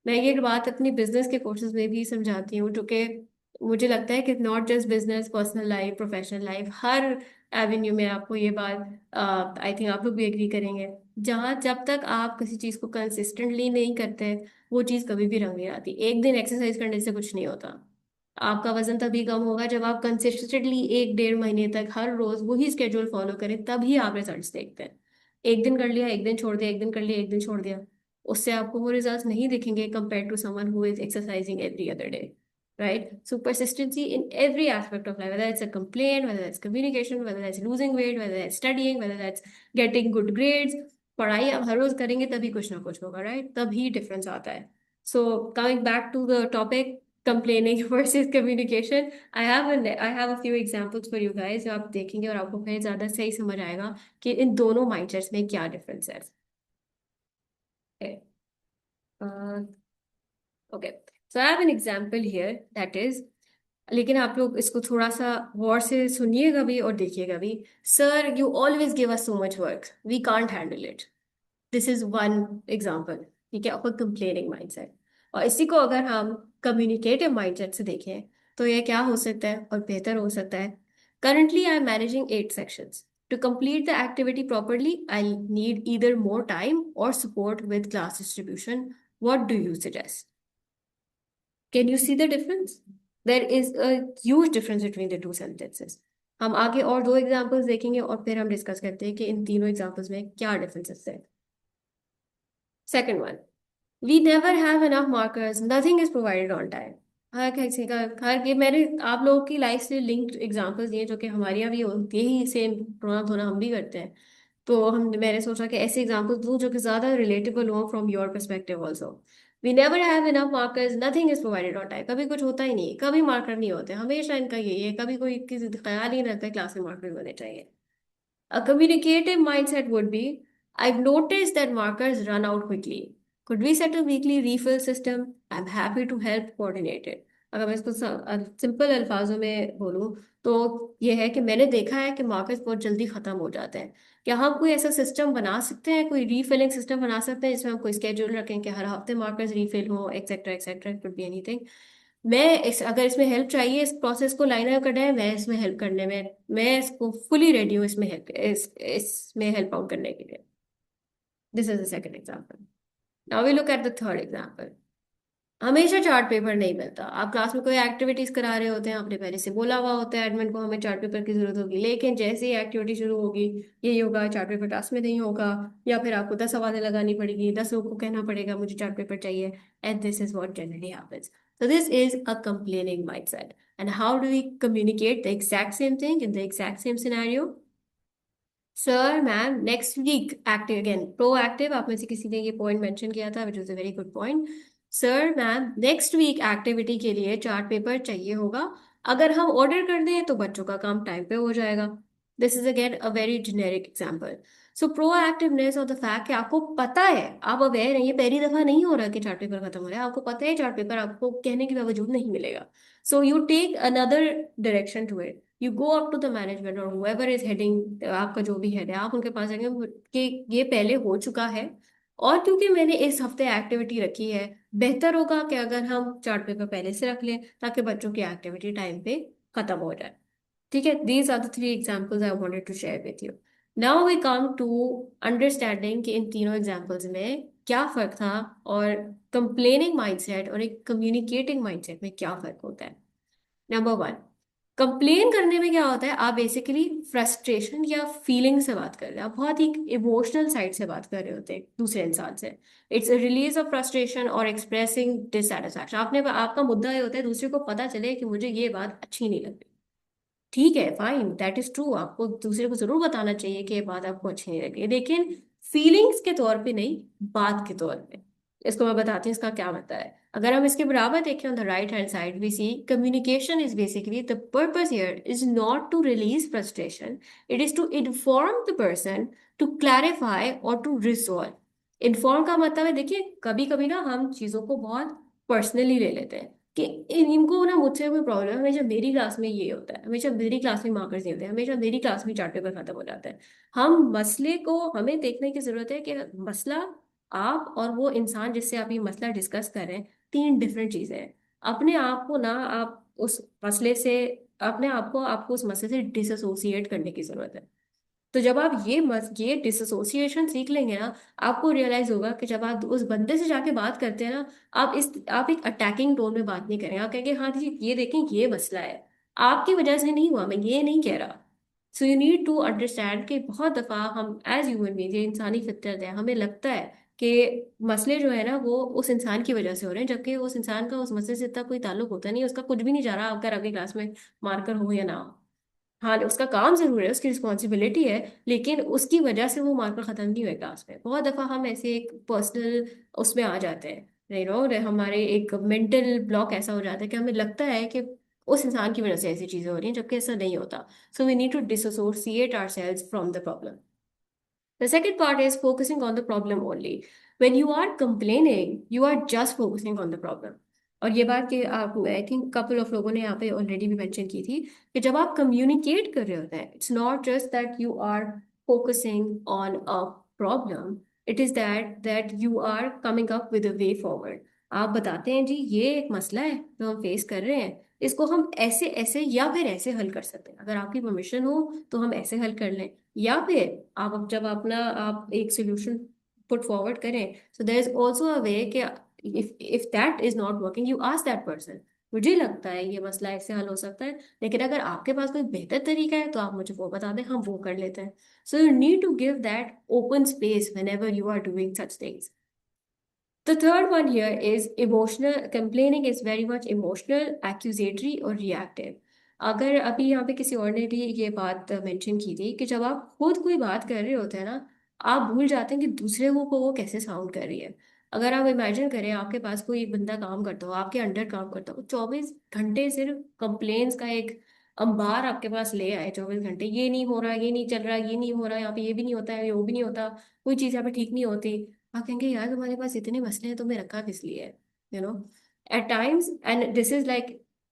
मैं ये बात अपनी बिजनेस के कोर्सेज में भी समझाती हूँ, जो कि मुझे लगता है कि not just business, personal life, professional life, her Avenue में आपको ये बात आई थिंक आप लोग भी एग्री करेंगे। जहाँ जब तक आप किसी चीज़ को कंसिस्टेंटली नहीं करते, वो चीज़ कभी भी रंग नहीं आती। एक दिन एक्सरसाइज करने से कुछ नहीं होता। आपका वजन तभी कम होगा जब आप कंसिस्टेंटली एक डेढ़ महीने तक हर रोज वही स्केड्यूल फॉलो करें, तभी आप रिजल्ट्स देखते हैं। एक दिन कर लिया, एक दिन छोड़ दिया, एक दिन कर लिया, एक दिन छोड़ दिया, उससे आपको वो रिजल्ट्स नहीं दिखेंगे compare to someone who is exercising every other day. Right, so persistency in every aspect of life, whether it's a complaint, whether it's communication, whether that's losing weight, whether that's studying, whether that's getting good grades, पढ़ाई आप हर रोज करेंगे तभी कुछ ना कुछ होगा, right, तभी difference आता है। So coming back to the topic, complaining versus communication, I have a few examples for you guys जो आप देखेंगे और आपको फिर ज़्यादा सही समझ आएगा कि इन दोनों माइंडसेट्स में क्या डिफरेंस है। Okay, so I have an example here that is, लेकिन आप लोग इसको थोड़ा सा गौर से सुनिएगा भी और देखिएगा भी। Sir, you always give us so much work, we can't handle it. This is one example, ठीक है, ऑफ अ कंप्लेनिंग माइंडसेट। और इसी को अगर हम कम्युनिकेटिव माइंडसेट से देखें तो ये क्या हो सकता है और बेहतर हो सकता है। Currently I am managing 8 sections। To complete the activity properly, I'll need either more time or support with class distribution. What do you suggest? Can you see the difference? There is a huge difference between the two sentences. हम आगे और दो examples देखेंगे और फिर हम discuss करते हैं कि इन तीनों एग्जाम्पल्स में क्या डिफरेंसेस है। Second one, we never have enough markers, nothing is provided on time. हर किसी का, हर ये मैंने आप लोगों की लाइफ से लिंक्ड एग्जाम्पल्स दिए जो कि हमारे यहाँ भी होती है ही, सेम प्रोनाउंस होना हम भी करते हैं। तो मैंने सोचा कि ऐसे एग्जाम्पल्स दूँ जो कि ज़्यादा रिलेटेबल हो from your perspective also. We never have enough markers, nothing is provided on time. कभी कुछ होता ही नहीं, कभी मार्कर नहीं होते, हमेशा इनका यही है, कभी कोई किसी ख्याल ही नहीं रखता क्लास में मार्कर होने चाहिए। A communicative mindset would be, I've noticed that markers run out quickly. Could we set a weekly refill system? I'm happy to help coordinate it. अगर मैं इसको सिंपल अल्फाजों में बोलूँ तो ये है कि मैंने देखा है कि मार्कर्स बहुत जल्दी ख़त्म हो जाते हैं। क्या हम कोई ऐसा सिस्टम बना सकते हैं, कोई रीफिलिंग सिस्टम बना सकते हैं जिसमें हम कोई स्केड्यूल रखें कि हर हफ्ते मार्कर्स रीफिल हो, etcetera etcetera, it could be anything. अगर इसमें हेल्प चाहिए, इस प्रोसेस को लाइन अप करना है, मैं इसमें हेल्प करने में, मैं इसको फुली रेडी हूँ इसमें इसमें हेल्प आउट करने के लिए। This is the second example. Now we look at the third example. हमेशा चार्ट पेपर नहीं मिलता। आप क्लास में कोई एक्टिविटीज करा रहे होते हैं, आपने पहले से बोला हुआ होता है एडमिन को हमें चार्ट पेपर की जरूरत होगी, लेकिन जैसे ही एक्टिविटी शुरू होगी यही होगा, चार्ट पेपर क्लास में नहीं होगा, या फिर आपको 10 आवाजें लगानी पड़ेगी, 10 लोगों को कहना पड़ेगा मुझे चार्ट पेपर चाहिए। And this is what generally happens. So this is a complaining mindset. And how do we communicate the exact same thing in the exact same scenario? Sir ma'am next week active, again proactive, आप में से किसी ने ये point mention किया था which is a very good point. Sir ma'am next week activity के लिए चार्ट पेपर चाहिए होगा, अगर हम ऑर्डर कर दें तो बच्चों का काम टाइम पे हो जाएगा। This is again a very generic example. So proactiveness of the fact कि आपको पता है, आप अवेयर हैं, ये पहली दफा नहीं हो रहा कि चार्ट पेपर खत्म हो रहा है, आपको पता है चार्ट पेपर आपको कहने के बावजूद नहीं मिलेगा। So you take another direction to it, you go up to the management और whoever इज हेडिंग, आपका जो भी हेड है, आप उनके पास जाएंगे कि ये पहले हो चुका है और क्योंकि मैंने इस हफ्ते एक्टिविटी रखी है, बेहतर होगा कि अगर हम चार्ट पेपर पहले से रख लें ताकि बच्चों की एक्टिविटी टाइम पे खत्म हो जाए। ठीक है, these are the 3 examples I wanted to share with you. Now we come to understanding कि इन तीनों एग्जाम्पल्स में क्या फर्क था, और कंप्लेनिंग माइंडसेट और एक कम्युनिकेटिंग माइंडसेट में क्या फर्क होता है। नंबर 1, कंप्लेन करने में क्या होता है, आप बेसिकली फ्रस्ट्रेशन या फीलिंग से बात कर रहे हैं, आप बहुत ही इमोशनल साइड से बात कर रहे होते हैं दूसरे इंसान से। It's a release of frustration और एक्सप्रेसिंग डिससेटिस्फैक्शन। आपका मुद्दा ये होता है दूसरे को पता चले कि मुझे ये बात अच्छी नहीं लग रही। ठीक है, फाइन, दैट इज ट्रू, आपको दूसरे को जरूर बताना चाहिए कि ये बात आपको अच्छी नहीं लगी, लेकिन फीलिंग्स के तौर पे नहीं, बात के तौर पे। इसको मैं बताती हूँ इसका क्या मतलब है। अगर हम इसके बराबर देखें on the right hand side, we see communication is basically the purpose here is not to release frustration, it is to inform the person, to clarify और टू रिजॉल्व। इन्फॉर्म का मतलब है, देखिए कभी कभी ना हम चीजों को बहुत पर्सनली ले लेते हैं कि इनको ना मुझसे कोई प्रॉब्लम है, हमेशा मेरी क्लास में ये होता है, हमेशा मेरी क्लास में मार्कर्स नहीं होते, हमेशा मेरी क्लास में चार्ट पेपर खत्म हो जाता है। हम मसले को हमें देखने की जरूरत है कि मसला आप और वो इंसान जिससे आप ये मसला डिस्कस कर रहे हैं, 3 डिफरेंट चीजें हैं। अपने आप को ना आप उस मसले से, अपने आप को आपको उस मसले से डिसोसिएट करने की जरूरत है। तो जब आप ये डिसोसिएशन सीख लेंगे ना, आपको रियलाइज होगा कि जब आप उस बंदे से जाके बात करते हैं ना, आप एक अटैकिंग टोन में बात नहीं करेंगे, आप कहेंगे हाँ जी ये देखें ये मसला है, आपकी वजह से नहीं हुआ, मैं ये नहीं कह रहा। So you need to understand कि बहुत दफा हम एज ह्यूमन बीइंग, ये इंसानी फितरत है, हमें लगता है कि मसले जो है ना वो उस इंसान की वजह से हो रहे हैं, जबकि उस इंसान का उस मसले से इतना कोई ताल्लुक होता नहीं है, उसका कुछ भी नहीं जा रहा अगर आपकी क्लास में मार्कर हो या ना हो। हाँ उसका काम जरूर है, उसकी रिस्पॉन्सिबिलिटी है, लेकिन उसकी वजह से वो मार्कर खत्म नहीं हुए क्लास में। बहुत दफा हम ऐसे एक पर्सनल उसमें आ जाते हैं, हमारे एक मेंटल ब्लॉक ऐसा हो जाता है कि हमें लगता है कि उस इंसान की वजह से ऐसी चीजें हो रही हैं, जबकि ऐसा नहीं होता। So we need to dissociate ourselves from the problem. The second part is focusing on the problem only. When you are complaining, you are just focusing on the problem. और ये बात कि आप, आई थिंक कपल ऑफ लोगों ने यहाँ पे already भी मेंशन की थी कि जब आप कम्युनिकेट कर रहे होते हैं, it's not just that you are focusing on a problem, it is that you are coming up with a way forward. आप बताते हैं जी ये एक मसला है जो हम फेस कर रहे हैं, इसको हम ऐसे ऐसे या फिर ऐसे हल कर सकते हैं, अगर आपकी परमिशन हो तो हम ऐसे हल कर लें, या फिर जब आप एक सोल्यूशन पुट फॉरवर्ड करें, so there is also a way कि if that is not working you ask that person, मुझे लगता है ये मसला ऐसे हल हो सकता है, लेकिन अगर आपके पास कोई बेहतर तरीका है तो आप मुझे वो बता दें, हम वो कर लेते हैं। So you need to give that open space whenever you are doing such things. The third one here is emotional. Complaining is very much emotional, accusatory और reactive. अगर अभी यहाँ पे किसी और ने भी ये बात मेंशन की थी कि जब आप खुद कोई बात कर रहे होते हैं ना, आप भूल जाते हैं कि दूसरे को वो कैसे साउंड कर रही है। अगर आप इमेजिन करें आपके पास कोई एक बंदा काम करता हो, आपके अंडर काम करता हो, 24 घंटे सिर्फ कंप्लेन्स का एक अंबार आपके पास ले आए, 24 घंटे ये नहीं हो रहा, ये नहीं चल रहा, ये नहीं हो रहा, यहाँ पे ये भी नहीं होता है, ये वो भी नहीं होता, कोई चीज़ यहाँ पे ठीक नहीं होती। आप कहेंगे यार तुम्हारे पास इतने मसले हैं, तुम्हें रखा किस लिए है, you know. At times, and this is like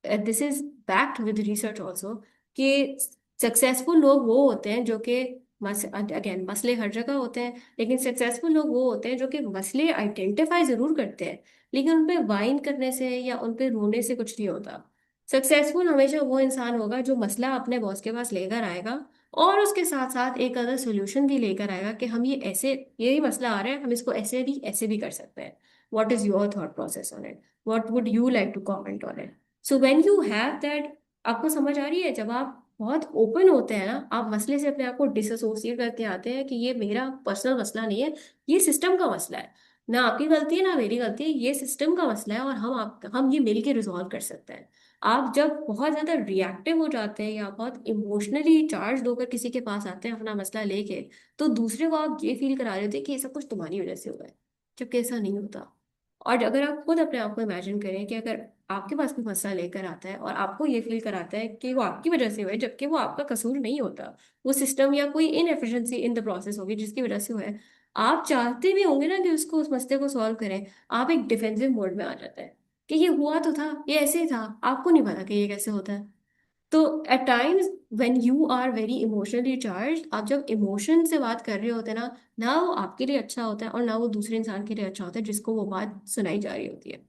this is backed with research also, कि सक्सेसफुल लोग वो होते हैं जो कि, अगेन मसले हर जगह होते हैं, लेकिन सक्सेसफुल लोग वो होते हैं जो कि मसले आइडेंटिफाई जरूर करते हैं, लेकिन उन पे वाइन करने से या उन पे रोने से कुछ नहीं होता। सक्सेसफुल हमेशा वो इंसान होगा जो मसला अपने बॉस के पास लेकर आएगा, और उसके साथ साथ एक अदर सोल्यूशन भी लेकर आएगा कि हम ये ऐसे, यही मसला आ रहा है, हम इसको ऐसे भी कर सकते हैं। What is your thought process on it? What would you like to comment on it? So when you have that, आपको समझ आ रही है, जब आप बहुत ओपन होते हैं ना, आप मसले से अपने आप को डिसोसिएट करके आते हैं कि ये मेरा पर्सनल मसला नहीं है, ये सिस्टम का मसला है, ना आपकी गलती है ना मेरी गलती है, ये सिस्टम का मसला है, और हम ये मिल के रिजॉल्व कर सकते हैं। आप जब बहुत ज्यादा रिएक्टिव हो जाते हैं या बहुत इमोशनली चार्ज होकर किसी के पास आते हैं अपना मसला लेके, तो दूसरे को आप ये फील करा रहे होते हैं कि ये सब कुछ तुम्हारी वजह से हुआ है, जबकि ऐसा नहीं होता। और अगर आप खुद अपने आप को इमेजिन करें कि अगर आपके पास कोई मसला लेकर आता है और आपको ये फील कराता है कि वो आपकी वजह से हुआ है, जबकि वो आपका कसूर नहीं होता, वो सिस्टम या कोई इनएफिशिएंसी इन द प्रोसेस होगी जिसकी वजह से हुआ है, आप चाहते भी होंगे ना कि उसको, उस मसले को सॉल्व करें, आप एक डिफेंसिव मोड में आ जाते हैं कि ये हुआ तो था, ये ऐसे ही था, आपको नहीं पता कि ये कैसे होता है। तो at times when you are very emotionally charge, आप जब इमोशन से बात कर रहे होते हैं ना वो आपके लिए अच्छा होता है और ना वो दूसरे इंसान के लिए अच्छा होता है जिसको वो बात सुनाई जा रही होती है।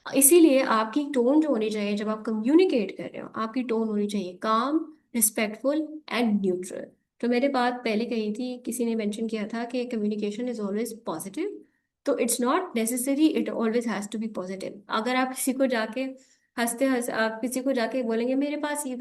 इसीलिए आपकी टोन जो होनी चाहिए जब आप कम्युनिकेट कर रहे हो, आपकी टोन होनी चाहिए काम, रिस्पेक्टफुल एंड न्यूट्रल। तो मैंने बात पहले कही थी, किसी ने मेंशन किया था कि कम्युनिकेशन इज ऑलवेज पॉजिटिव, तो it's not necessary it always has to be positive. अगर आप किसी को जाके आप किसी को जाके बोलेंगे मेरे पास ये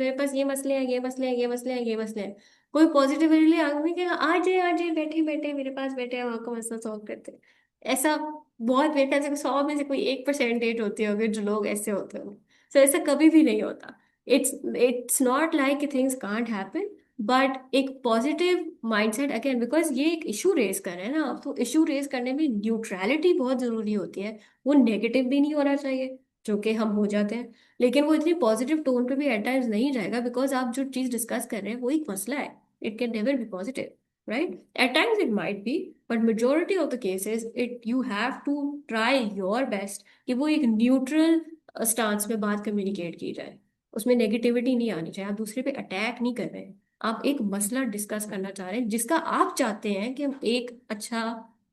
मसले हैं, ये मसले हैं, ये मसले हैं, ये मसले हैं, कोई पॉजिटिवली आगे कि आ जाए आ जाए, बैठे बैठे मेरे पास बैठे, हम आपका मसला सॉल्व करते हैं। ऐसा बहुत, मेरे ख्याल से 100 में से कोई 1% होती होगी जो लोग ऐसे होते होंगे। तो ऐसा कभी भी नहीं होता। इट्स नॉट लाइक कि थिंग्स कांट हैपन, बट एक पॉजिटिव माइंडसेट, अगेन बिकॉज ये एक इशू रेज कर रहे हैं ना, तो इशू रेज करने में न्यूट्रलिटी बहुत जरूरी होती है। वो नेगेटिव भी नहीं होना चाहिए, जो कि हम हो जाते हैं, लेकिन वो इतनी पॉजिटिव टोन पे भी एट टाइम्स नहीं जाएगा, बिकॉज आप जो चीज डिस्कस कर रहे हैं वो एक मसला है, it can never be positive, right? At times it might be, but majority of the cases you have to try your best कि वो एक न्यूट्रल स्टांस में बात कम्युनिकेट की जाए, उसमें नेगेटिविटी नहीं आनी चाहिए, आप दूसरे पे अटैक नहीं कर रहे हैं, आप एक मसला डिस्कस करना चाह रहे हैं जिसका आप चाहते हैं कि एक अच्छा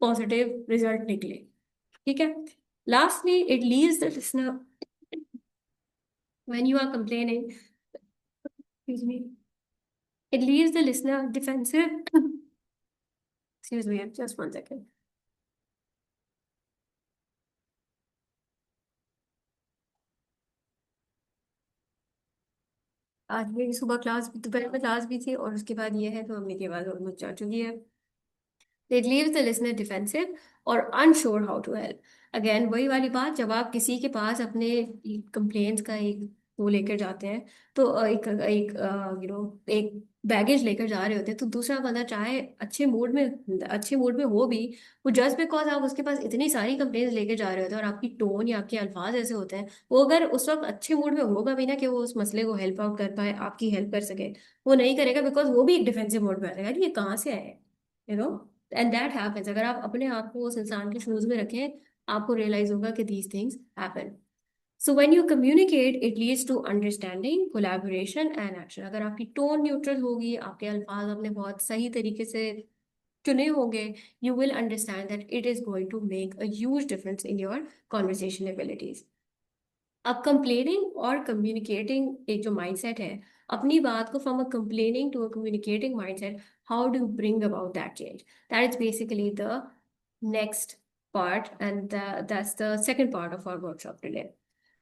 पॉजिटिव रिजल्ट निकले। ठीक है। Lastly it leaves the listener, when you are complaining, excuse me, it leaves the listener defensive. Excuse me, just 1 second. आज मेरी सुबह क्लास, दोपहर में क्लास भी थी और उसके बाद ये है, तो मम्मी की आवाज़ ऑलमोस्ट जा चुकी है। It leaves the listener defensive और unsure how to help. Again वही वाली बात, जब आप किसी के पास अपने कंप्लेंट्स का एक वो लेकर जाते हैं, तो एक एक एक बैगेज लेकर जा रहे होते हैं, तो दूसरा बंदा चाहे अच्छे मूड में हो भी, वो जस्ट बिकॉज आप उसके पास इतनी सारी कंप्लेंट्स लेकर जा रहे होते हैं और आपकी टोन या आपके अल्फाज ऐसे होते हैं, वो अगर उस वक्त अच्छे मूड में होगा भी ना कि वो उस मसले को हेल्प आउट कर पाए, आपकी हेल्प कर सके, वो नहीं करेगा, बिकॉज वो भी एक डिफेंसिव मोड में आ जाएगा, "यार, ये कहाँ से आए?" You know and that happens. अगर आप अपने आप को उस इंसान के शूज में रखें, आपको रियलाइज होगा कि these things happen. So when you communicate it leads to understanding, collaboration and action. अगर आपकी टोन न्यूट्रल होगी, आपके अल्फाज आपने बहुत सही तरीके से चुने होंगे, you will understand that it is going to make a huge difference in your conversation abilities. अब कंप्लेनिंग और कम्युनिकेटिंग एक जो माइंडसेट है, अपनी बात को from a complaining to a communicating mindset, how do bring about that change? That is basically the next part, and that's the second part of our workshop today.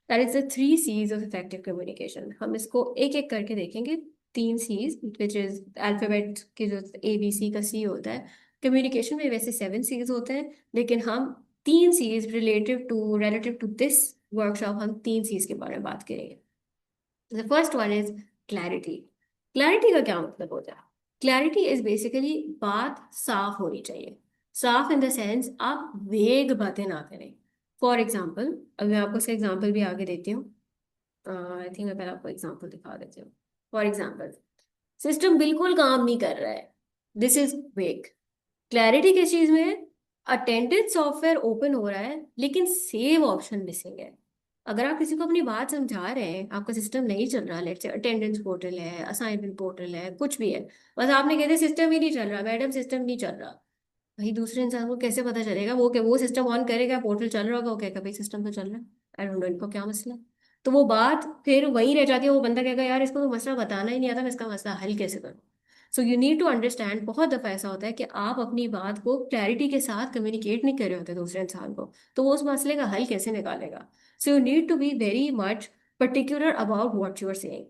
That is the 3 C's of effective communication. हम इसको एक एक करके देखेंगे। 3 C's, which is alphabet के जो ABC का C होता है, कम्युनिकेशन में वैसे 7 C's होते हैं, लेकिन हम 3 C's relative to this workshop, हम 3 C's के बारे में बात करेंगे। The first one is clarity. Clarity का क्या मतलब होता है? Clarity is basically बात साफ होनी चाहिए। साफ इन द सेंस आप वेग बातें ना करें। फॉर एग्जाम्पल, अब मैं आपको इसका एग्जाम्पल भी आगे देती हूँ। आई थिंक मैं पहले आपको एग्जाम्पल दिखा देती हूँ। फॉर एग्जाम्पल, सिस्टम बिल्कुल काम नहीं कर रहा है, दिस इज वेग। क्लैरिटी किस चीज में है? अटेंडेंस सॉफ्टवेयर ओपन हो रहा है लेकिन सेव ऑप्शन मिसिंग है। अगर आप किसी को अपनी बात समझा रहे हैं, आपका सिस्टम नहीं चल रहा, लेट्स से अटेंडेंस पोर्टल है, असाइनमेंट पोर्टल है, कुछ भी है, बस आपने कहते सिस्टम ही नहीं चल रहा मैडम, सिस्टम नहीं चल रहा, भाई दूसरे इंसान को कैसे पता चलेगा? वो सिस्टम ऑन करेगा, पोर्टल चल रहा होगा, वो कहेगा भाई सिस्टम तो चल रहा है, आई डोंट नो इनको क्या मसला है। तो वो बात फिर वहीं रह जाती है, वो बंदा कहेगा यार इसको तो मसला बताना ही नहीं आता, मैं इसका मसला हल कैसे करूँ? So you need to understand, बहुत दफा ऐसा होता है कि आप अपनी बात को क्लैरिटी के साथ कम्युनिकेट नहीं कर रहे होते दूसरे इंसान को, तो वो उस मसले का हल कैसे निकालेगा? So you need to be very much particular about what you are saying.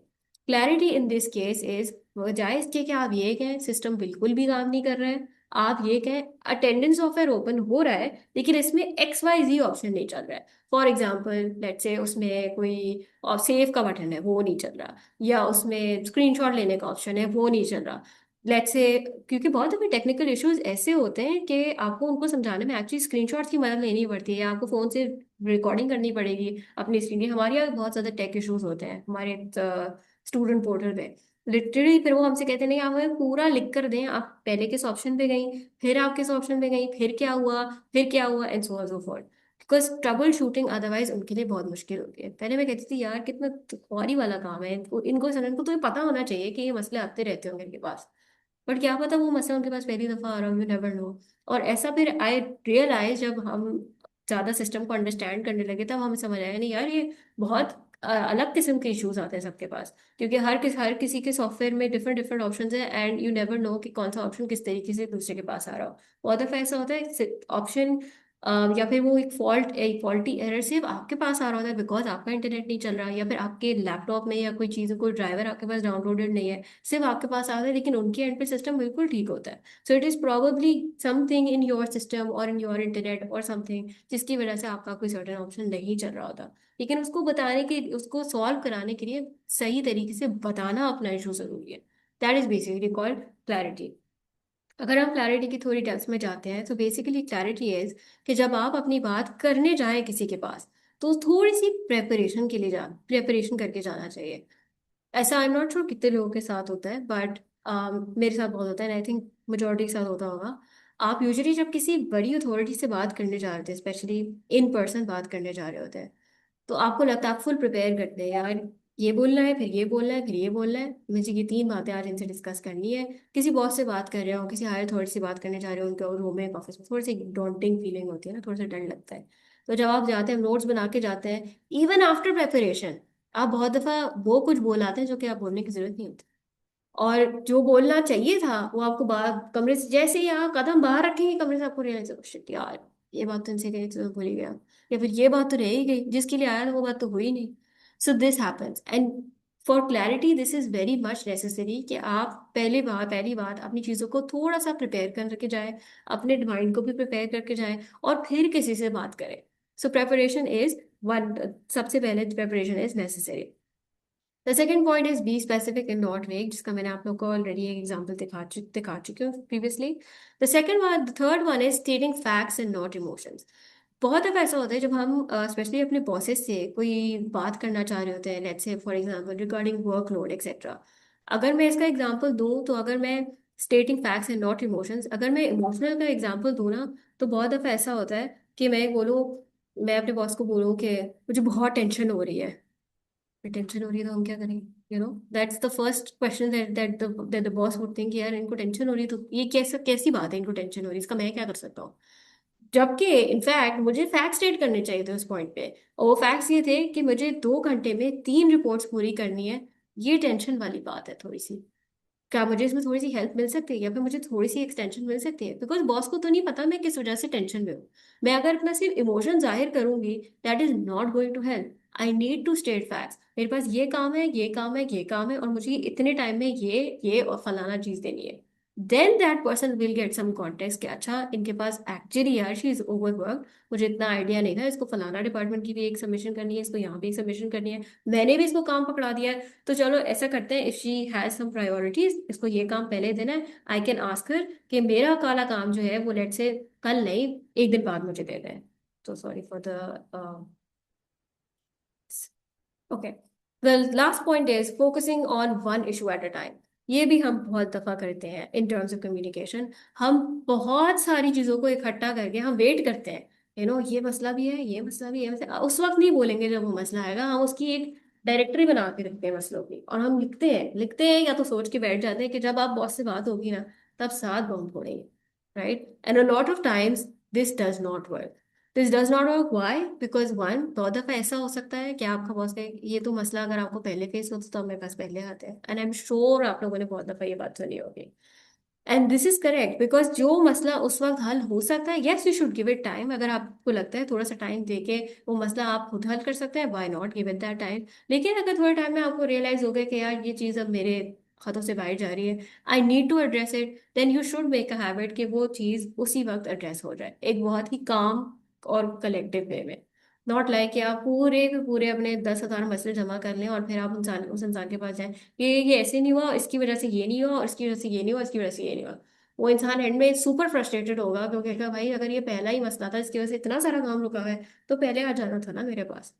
Clarity in this case is, बजाय इसके कि आप ये कहें सिस्टम बिल्कुल भी काम नहीं कर रहा है, आप ये कहें अटेंडेंस ऑफर ओपन हो रहा है लेकिन इसमें एक्स वाई जी ऑप्शन नहीं चल रहा है। फॉर एग्जाम्पल लेट्स से उसमें कोई सेव का बटन है वो नहीं चल रहा, या उसमें स्क्रीनशॉट लेने का ऑप्शन है वो नहीं चल रहा, लेट्स से, क्योंकि बहुत अभी टेक्निकल इश्यूज ऐसे होते हैं कि आपको उनको समझाने में एक्चुअली स्क्रीनशॉट्स की मदद लेनी पड़ती है, या आपको फोन से रिकॉर्डिंग करनी पड़ेगी अपनी स्क्रीन की। हमारे यहाँ बहुत ज्यादा टेक इश्यूज होते हैं हमारे स्टूडेंट पोर्टल पे, लिटरली फिर वो हमसे कहते नहीं आप हमें पूरा लिख कर दें, आप पहले किस ऑप्शन पे गई, फिर आप किस ऑप्शन पे गई, फिर क्या हुआ and so on so forth, because trouble shooting otherwise उनके लिए बहुत मुश्किल होती है। पहले मैं कहती थी यार कितना खुआरी वाला काम है, इनको समझ को तो ये पता होना चाहिए कि ये मसले आते रहते होंगे इनके पास, बट क्या पता वो मसला उनके पास पहली दफा आ रहा हो, यू नेवर नो। और ऐसा फिर आई रियलाइज जब हम ज्यादा सिस्टम को अंडरस्टैंड करने लगे तब हमें समझ आया नहीं यार ये बहुत अलग किस्म के इश्यूज आते हैं सबके पास, क्योंकि हर किसी के सॉफ्टवेयर में डिफरेंट डिफरेंट ऑप्शंस है एंड यू नेवर नो कि कौन सा ऑप्शन किस तरीके से दूसरे के पास आ रहा हो। बहुत दफा ऐसा होता है ऑप्शन या फिर वो एक फॉल्टी एरर सिर्फ आपके पास आ रहा होता है बिकॉज आपका इंटरनेट नहीं चल रहा, या फिर आपके लैपटॉप में या कोई चीज़ कोई ड्राइवर आपके पास डाउनलोडेड नहीं है, सिर्फ आपके पास आता है लेकिन उनके एंड पे सिस्टम बिल्कुल ठीक होता है। So it is probably something in your system और इन योर इंटरनेट और समथिंग जिसकी वजह से आपका कोई सर्टेन ऑप्शन नहीं चल रहा होता, लेकिन उसको सॉल्व कराने के लिए सही तरीके से बताना अपना इशू जरूरी है। That is basically called clarity. अगर हम क्लैरिटी की थोड़ी डेप्थ में जाते हैं तो बेसिकली क्लैरिटी इज कि जब आप अपनी बात करने जाएं किसी के पास तो थोड़ी सी प्रेपरेशन करके जाना चाहिए। ऐसा आई एम नॉट श्योर कितने लोगों के साथ होता है बट मेरे साथ बहुत होता है, आई थिंक मेजोरिटी के साथ होता होगा। आप यूजुअली जब किसी बड़ी अथॉरिटी से बात करने जा रहे थे, स्पेशली इन पर्सन बात करने जा रहे होते हैं, तो आपको लगता है आप फुल प्रिपेयर करते हैं यार, ये बोलना है फिर ये बोलना है फिर ये बोलना है, मुझे ये तीन बातें आज इनसे डिस्कस करनी है। किसी बॉस से बात कर रहे हो, किसी हायर अथॉरिटी से बात करने जा रहे हो, उनके रूम में ऑफिस में थोड़ी सी डॉन्टिंग फीलिंग होती है ना, थोड़ा सा डर लगता है। तो जब आप जाते हैं नोट्स बना के जाते हैं, इवन आफ्टर प्रेपरेशन आप बहुत दफा वो कुछ बोल आते हैं जो कि आप बोलने की जरूरत नहीं होती, और जो बोलना चाहिए था वो आपको बाहर कमरे से जैसे ही आप कदम बाहर रखेंगे कमरे से आपको रियलाइज हो शिट यार ये बात तो इनसे कही तो मैं भूल ही गया, या फिर ये बात तो रह ही गई जिसके लिए आया था वो बात तो हुई नहीं। So this happens and for clarity this is very much necessary कि आप पहली बात अपनी चीज़ों को थोड़ा सा प्रिपेयर करके जाएं, अपने माइंड को भी प्रिपेयर करके जाएं और फिर किसी से बात करें। सो प्रेपरेशन इज वन, सबसे पहले preparation is necessary. The second point is be specific and not वेग, जिसका मैंने आप लोग को ऑलरेडी एक एग्जाम्पल दिखा चुकी हूँ previously. The third one is स्टेटिंग facts and not emotions. बहुत दफा ऐसा होता है जब हम स्पेशली अपने बॉसेस से कोई बात करना चाह रहे होते हैं, let's say for example regarding workload etcetera. अगर मैं इसका एग्जांपल दूं तो अगर मैं स्टेटिंग फैक्ट्स एंड नॉट इमोशंस, अगर मैं इमोशनल का एग्जांपल दूं ना, तो बहुत दफा ऐसा होता है कि मैं अपने बॉस को बोलूँ कि मुझे बहुत टेंशन हो रही है। टेंशन हो रही है तो हम क्या करेंगे, that's the first question that the boss would think यार इनको टेंशन हो रही है तो ये कैसी बात है, इनको टेंशन हो रही है इसका मैं क्या कर सकता हूँ? जबकि इनफैक्ट मुझे फैक्ट स्टेट करने चाहिए थे उस पॉइंट पे, और वो फैक्ट्स ये थे कि मुझे 2 घंटे में 3 रिपोर्ट्स पूरी करनी है। ये टेंशन वाली बात है थोड़ी सी, क्या मुझे इसमें थोड़ी सी हेल्प मिल सकती है या फिर मुझे थोड़ी सी एक्सटेंशन मिल सकती है? बिकॉज बॉस को तो नहीं पता मैं किस वजह से टेंशन में हूँ। मैं अगर अपना सिर्फ इमोशन जाहिर करूंगी that is not going to help. I need to state facts, मेरे पास ये काम है ये काम है ये काम है और मुझे इतने टाइम में ये और फलाना चीज देनी है। Then that person will get some context कि अच्छा इनके पास एक्चुअली यार शी इज ओवरवर्क, मुझे इतना आइडिया नहीं था, इसको फलाना डिपार्टमेंट की भी एक सबमिशन करनी है, इसको यहाँ भी एक सबमिशन करनी है, मैंने भी इसको काम पकड़ा दिया है, तो चलो ऐसा करते हैं if she has some priorities इसको ये काम पहले देना है, आई कैन आस्क हर कि मेरा काला काम जो है वो लेट से कल नहीं 1 दिन बाद मुझे दे दें। तो sorry for the okay. The last point is focusing on one issue at a time. ये भी हम बहुत दफा करते हैं इन टर्म्स ऑफ कम्युनिकेशन। हम बहुत सारी चीजों को इकट्ठा करके हम वेट करते हैं ये मसला भी है, ये मसला भी है, उस वक्त नहीं बोलेंगे जब वो मसला आएगा, हम उसकी एक डायरेक्टरी बना के रखते हैं मसलों की, और हम लिखते हैं या तो सोच के बैठ जाते हैं कि जब आप बॉस से बात होगी ना तब साथ बम फोड़ेंगे, right? And a lot of times this does not work. This does not work why? Because one, बहुत दफा ऐसा हो सकता है कि आपका बॉस का ये तो मसला अगर आपको पहले फेस होता तो मेरे पास पहले आते हैं, एंड आई एम श्योर आप लोगों ने बहुत दफा ये बात सुनी होगी। And this is correct, because जो मसला उस वक्त हल हो सकता है, yes you should give it time, अगर आपको लगता है थोड़ा सा टाइम देके वो मसला आप खुद हल कर सकते हैं, why not give it that time. लेकिन अगर थोड़े टाइम में आपको रियलाइज हो गया कि यार ये चीज़ अब मेरे हाथों से बाहर जा रही है, I need to address it, then you should make a habit कि वो चीज़ उसी वक्त एड्रेस हो जाए, एक बहुत ही काम और कलेक्टिव वे में। नॉट लाइक कि आप पूरे के पूरे अपने 10,000 मसले जमा कर लें और फिर आप उस इंसान के पास जाएं कि ये ऐसे नहीं हुआ, इसकी वजह से ये नहीं हुआ, और इसकी वजह से ये नहीं हुआ, इसकी वजह से ये नहीं हुआ। वो इंसान एंड में सुपर फ्रस्ट्रेटेड होगा क्योंकि कहेगा भाई अगर ये पहला ही मसला था इसकी वजह से इतना सारा काम रुका हुआ है तो पहले आ जाना था ना मेरे पास।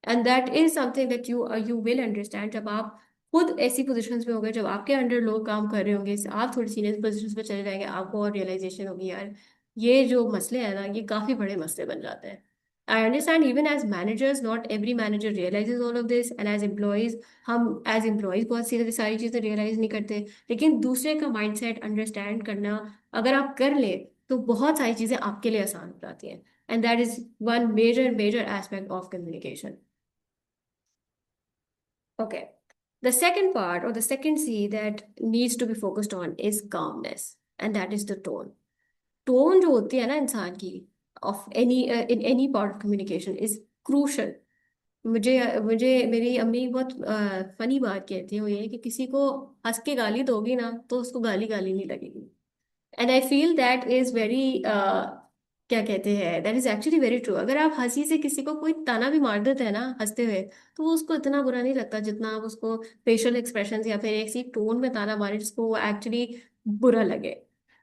And that is something that you will understand जब आप खुद ऐसी पोजीशंस में होंगे, जब आपके अंडर लोग काम कर रहे होंगे, आप थोड़ी सीनियर पोजीशंस पे चले जाएंगे, आपको और रियलाइजेशन होगी यार ये जो मसले हैं ना ये काफी बड़े मसले बन जाते हैं। I understand even as managers not every manager realizes all of this, and as employees हम एज एम्प्लॉयज बहुत सी सारी चीजें रियलाइज नहीं करते, लेकिन दूसरे का माइंडसेट अंडरस्टैंड करना अगर आप कर ले तो बहुत सारी चीजें आपके लिए आसान हो जाती हैं, and that is one major major aspect of communication. Okay. The second part or the second C that needs to be focused on is calmness, and that is the tone. Tone जो होती है ना इंसान की of any in any part of communication is crucial. मुझे मुझे मेरी अम्मी बहुत फनी बात कहती है, वो ये है कि किसी को हंस के गाली दोगी ना तो उसको गाली गाली नहीं लगेगी। And I feel that is very क्या कहते हैं, that is actually very true. अगर आप हंसी से किसी को कोई ताना भी मार देते हैं ना हंसते हुए, तो वो उसको इतना बुरा नहीं लगता जितना आप उसको फेशियल एक्सप्रेशन या फिर ऐसी टोन में ताना मारे जिसको वो एक्चुअली बुरा लगे।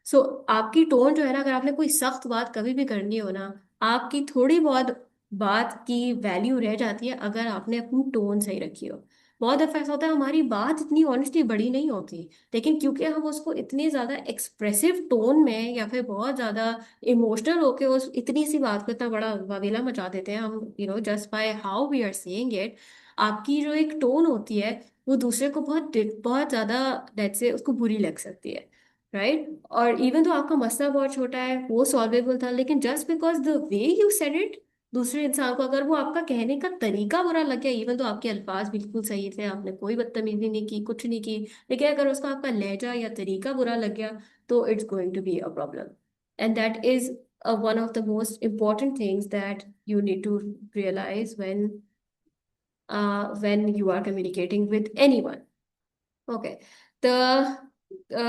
सो आपकी टोन जो है ना, अगर आपने कोई सख्त बात कभी भी करनी हो ना, आपकी थोड़ी बहुत बात की वैल्यू रह जाती है अगर आपने अपनी टोन सही रखी हो। बहुत दफा ऐसा होता है हमारी बात इतनी ऑनेस्टली बड़ी नहीं होती, लेकिन क्योंकि हम उसको इतनी ज्यादा एक्सप्रेसिव टोन में या फिर बहुत ज्यादा इमोशनल होके उस इतनी सी बात को इतना बड़ा वावेला मचा देते हैं हम, just by how we are saying it, आपकी जो एक टोन होती है वो दूसरे को बहुत बहुत ज्यादा लेट्स से उसको बुरी लग सकती है, राइट? और इवन तो आपका मसला बहुत छोटा है, वो सॉल्वेबल था, लेकिन just because the way you said it, दूसरे इंसान को अगर वो आपका कहने का तरीका बुरा लग गया, इवन तो आपके अल्फाज बिल्कुल सही थे, आपने कोई बदतमीजी नहीं की, कुछ नहीं की, लेकिन अगर उसका आपका लहजा या तरीका बुरा लग गया तो it's going to be a problem. And that is one of the most important things that you need to realize when you are communicating with anyone. Okay. The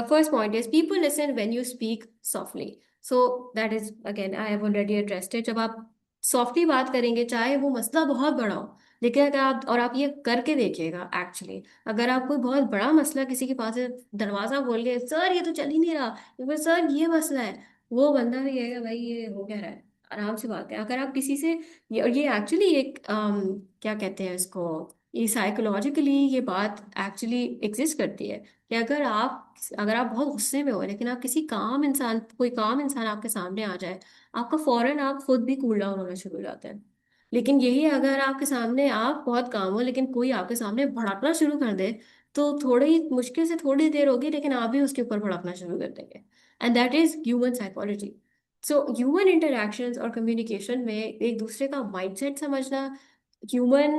first point is people listen when you speak softly. So that is again I have already addressed it. जब आप softly बात करेंगे चाहे वो मसला बहुत बड़ा हो, लेकिन अगर आप ये करके देखिएगा एक्चुअली, अगर आप कोई बहुत बड़ा मसला किसी के पास से दरवाजा खोल के सर ये तो चल ही नहीं रहा, या फिर सर ये मसला है, वो बंदा भी कहेगा भाई ये हो क्या रहा है, आराम से बात है। अगर आप किसी से ये एक्चुअली एक क्या कहते हैं इसको, ये साइकोलॉजिकली ये बात एक्चुअली एग्जिस्ट करती है कि अगर आप बहुत गुस्से में हो लेकिन आप कोई काम इंसान आपके सामने आ जाए, आपका फौरन आप खुद भी कूल डाउन होना शुरू हो जाते हैं। लेकिन यही अगर आपके सामने आप बहुत काम हो लेकिन कोई आपके सामने भड़कना शुरू कर दे, तो थोड़ी मुश्किल से थोड़ी देर होगी लेकिन आप भी उसके ऊपर भड़कना शुरू कर देंगे। And that is human psychology. So human interactions और कम्युनिकेशन में एक दूसरे का माइंडसेट समझना, ह्यूमन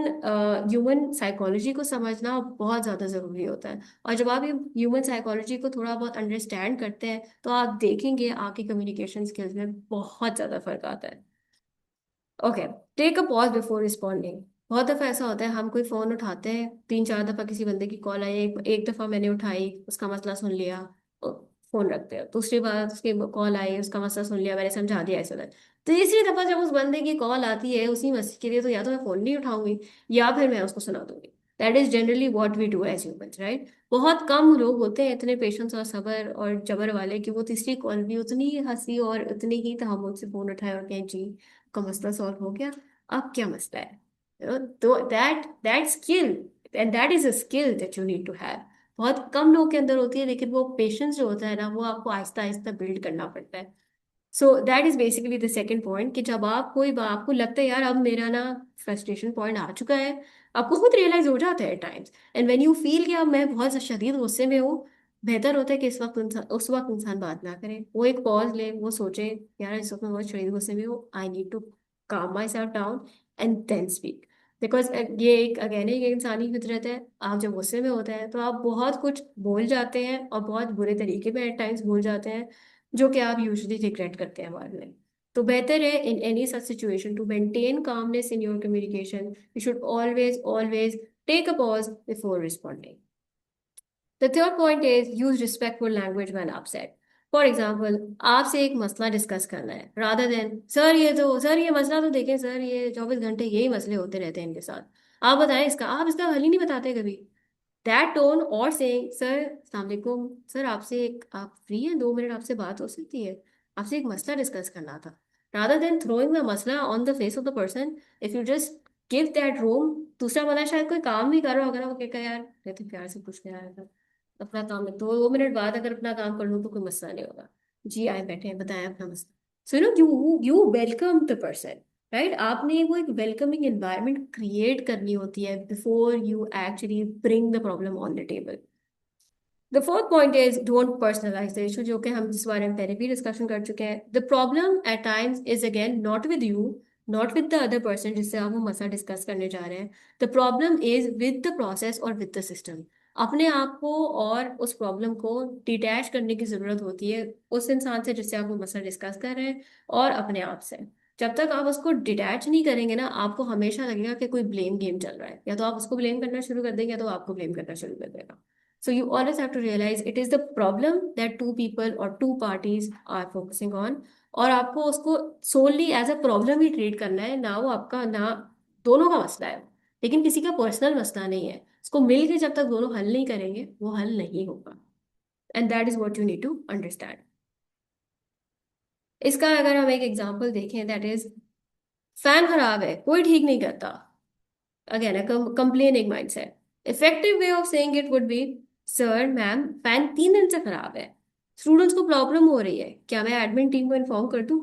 ह्यूमन साइकोलॉजी को समझना बहुत ज़्यादा ज़रूरी होता है। और जब आप ये ह्यूमन साइकोलॉजी को थोड़ा बहुत अंडरस्टैंड करते हैं तो आप देखेंगे आपकी कम्युनिकेशन स्किल्स में बहुत ज़्यादा फर्क आता है। Okay, take a pause before responding. बहुत दफ़ा ऐसा होता है हम कोई फ़ोन उठाते हैं, 3-4 दफ़ा किसी बंदे की कॉल आई, एक दफ़ा मैंने उठाई, उसका मसला सुन लिया, फ़ोन रखते हैं, दूसरी बार उसकी कॉल आई, उसका मसला सुन लिया, मैंने समझा दिया ऐसा है। तीसरी दफ़ा जब उस बंदे की कॉल आती है उसी मसले के लिए, तो या तो मैं फ़ोन नहीं उठाऊंगी या फिर मैं उसको सुना दूंगी। That is generally what we do as humans, right? बहुत कम लोग होते हैं इतने पेशेंस और सब्र और जबर वाले कि वो तीसरी कॉल भी उतनी ही हंसी और उतनी ही तहम्मुल से फ़ोन उठाए और कहें जी का मसला सॉल्व हो गया, अब क्या मसला है। तो that skill, and that is a skill that you need to have. बहुत कम लोग के अंदर होती है, लेकिन वो पेशेंस जो होता है ना वो आपको आहिस्ता आहिस्ता बिल्ड करना पड़ता है। सो that is basically the second point कि जब आप आपको लगता है यार अब मेरा ना फ्रस्ट्रेशन पॉइंट आ चुका है, आपको खुद रियलाइज हो जाता है times, and when you feel कि अब मैं बहुत शदीद गुस्से में हूँ, बेहतर होता है कि उस वक्त इंसान बात ना करे, वो एक पॉज ले, वो सोचे यार इस वक्त मैं बहुत शदीद गुस्से में हूँ, आई need to calm myself down and then speak. Because ये एक अगेन एक इंसानी फितरत है, आप जब गुस्से में होते हैं तो आप बहुत कुछ बोल जाते हैं और बहुत बुरे तरीके में एट टाइम्स बोल जाते हैं, जो कि आप यूजुअली रिग्रेट करते हैं बाद में। तो बेहतर है in any such situation to maintain calmness in your communication, you should always always take a pause before responding. The third point is use respectful language when upset. For example, आपसे एक मसला डिस्कस करना है, rather than sir ये मसला तो देखें sir, ये 24 घंटे यही मसले होते रहते हैं इनके साथ, आप बताएं इसका, आप इसका हल ही नहीं बताते कभी। दैट टोन और सेइंग सर अस्सलाम वालेकुम सर, आपसे एक आप फ्री हैं, 2 मिनट आपसे बात हो सकती है, आपसे एक मसला डिस्कस करना था, rather than throwing the मसला on the face of the person, if you just give that room, दूसरा बंदा शायद कोई काम भी कर रहा होगा ना, वो कहेगा यार मैं तो प्यार से पूछने आया था, अपना काम है, 2 मिनट बाद अगर अपना काम कर लूँ तो कोई मसला नहीं होगा, जी आए बैठे हैं बताएं अपना मसला। So you welcome the person, right? आपने वो एक वेलकमिंग एनवायरनमेंट क्रिएट करनी होती है before you actually bring the problem on the table. The fourth point is don't personalise the issue, जो कि हम इस बारे में पहले भी डिस्कशन कर चुके हैं। The problem at times is again not with you, not with the other person जिससे आप वो मसला डिस्कस करने जा रहे हैं, the problem is with the process और विद द सिस्टम। अपने आप को और उस प्रॉब्लम को डिटैच करने की जरूरत होती है उस इंसान से जिससे आप वो मसला डिस्कस कर रहे हैं, और अपने आप से। जब तक आप उसको डिटैच नहीं करेंगे ना, आपको हमेशा लगेगा कि कोई ब्लेम गेम चल रहा है, या तो आप उसको ब्लेम करना शुरू कर देंगे या तो आपको ब्लेम करना शुरू कर देगा। So you always have to realize it is the problem that two people or two parties are focusing on, और आपको उसको solely as a problem he treat करना है, ना वो आपका, ना दोनों का मसला है, लेकिन किसी का पर्सनल मसला नहीं है। उसको मिलके जब तक दोनों हल नहीं करेंगे वो हल नहीं होगा, and that is what you need to understand. इसका अगर हम एक एग्जांपल देखें, दैट इज फैन खराब है कोई ठीक नहीं करता, again complaining mindset. Effective way of saying it would be sir ma'am fan 3 दिन से खराब है, स्टूडेंट्स को प्रॉब्लम हो रही है, क्या मैं एडमिन टीम को इन्फॉर्म कर दूं?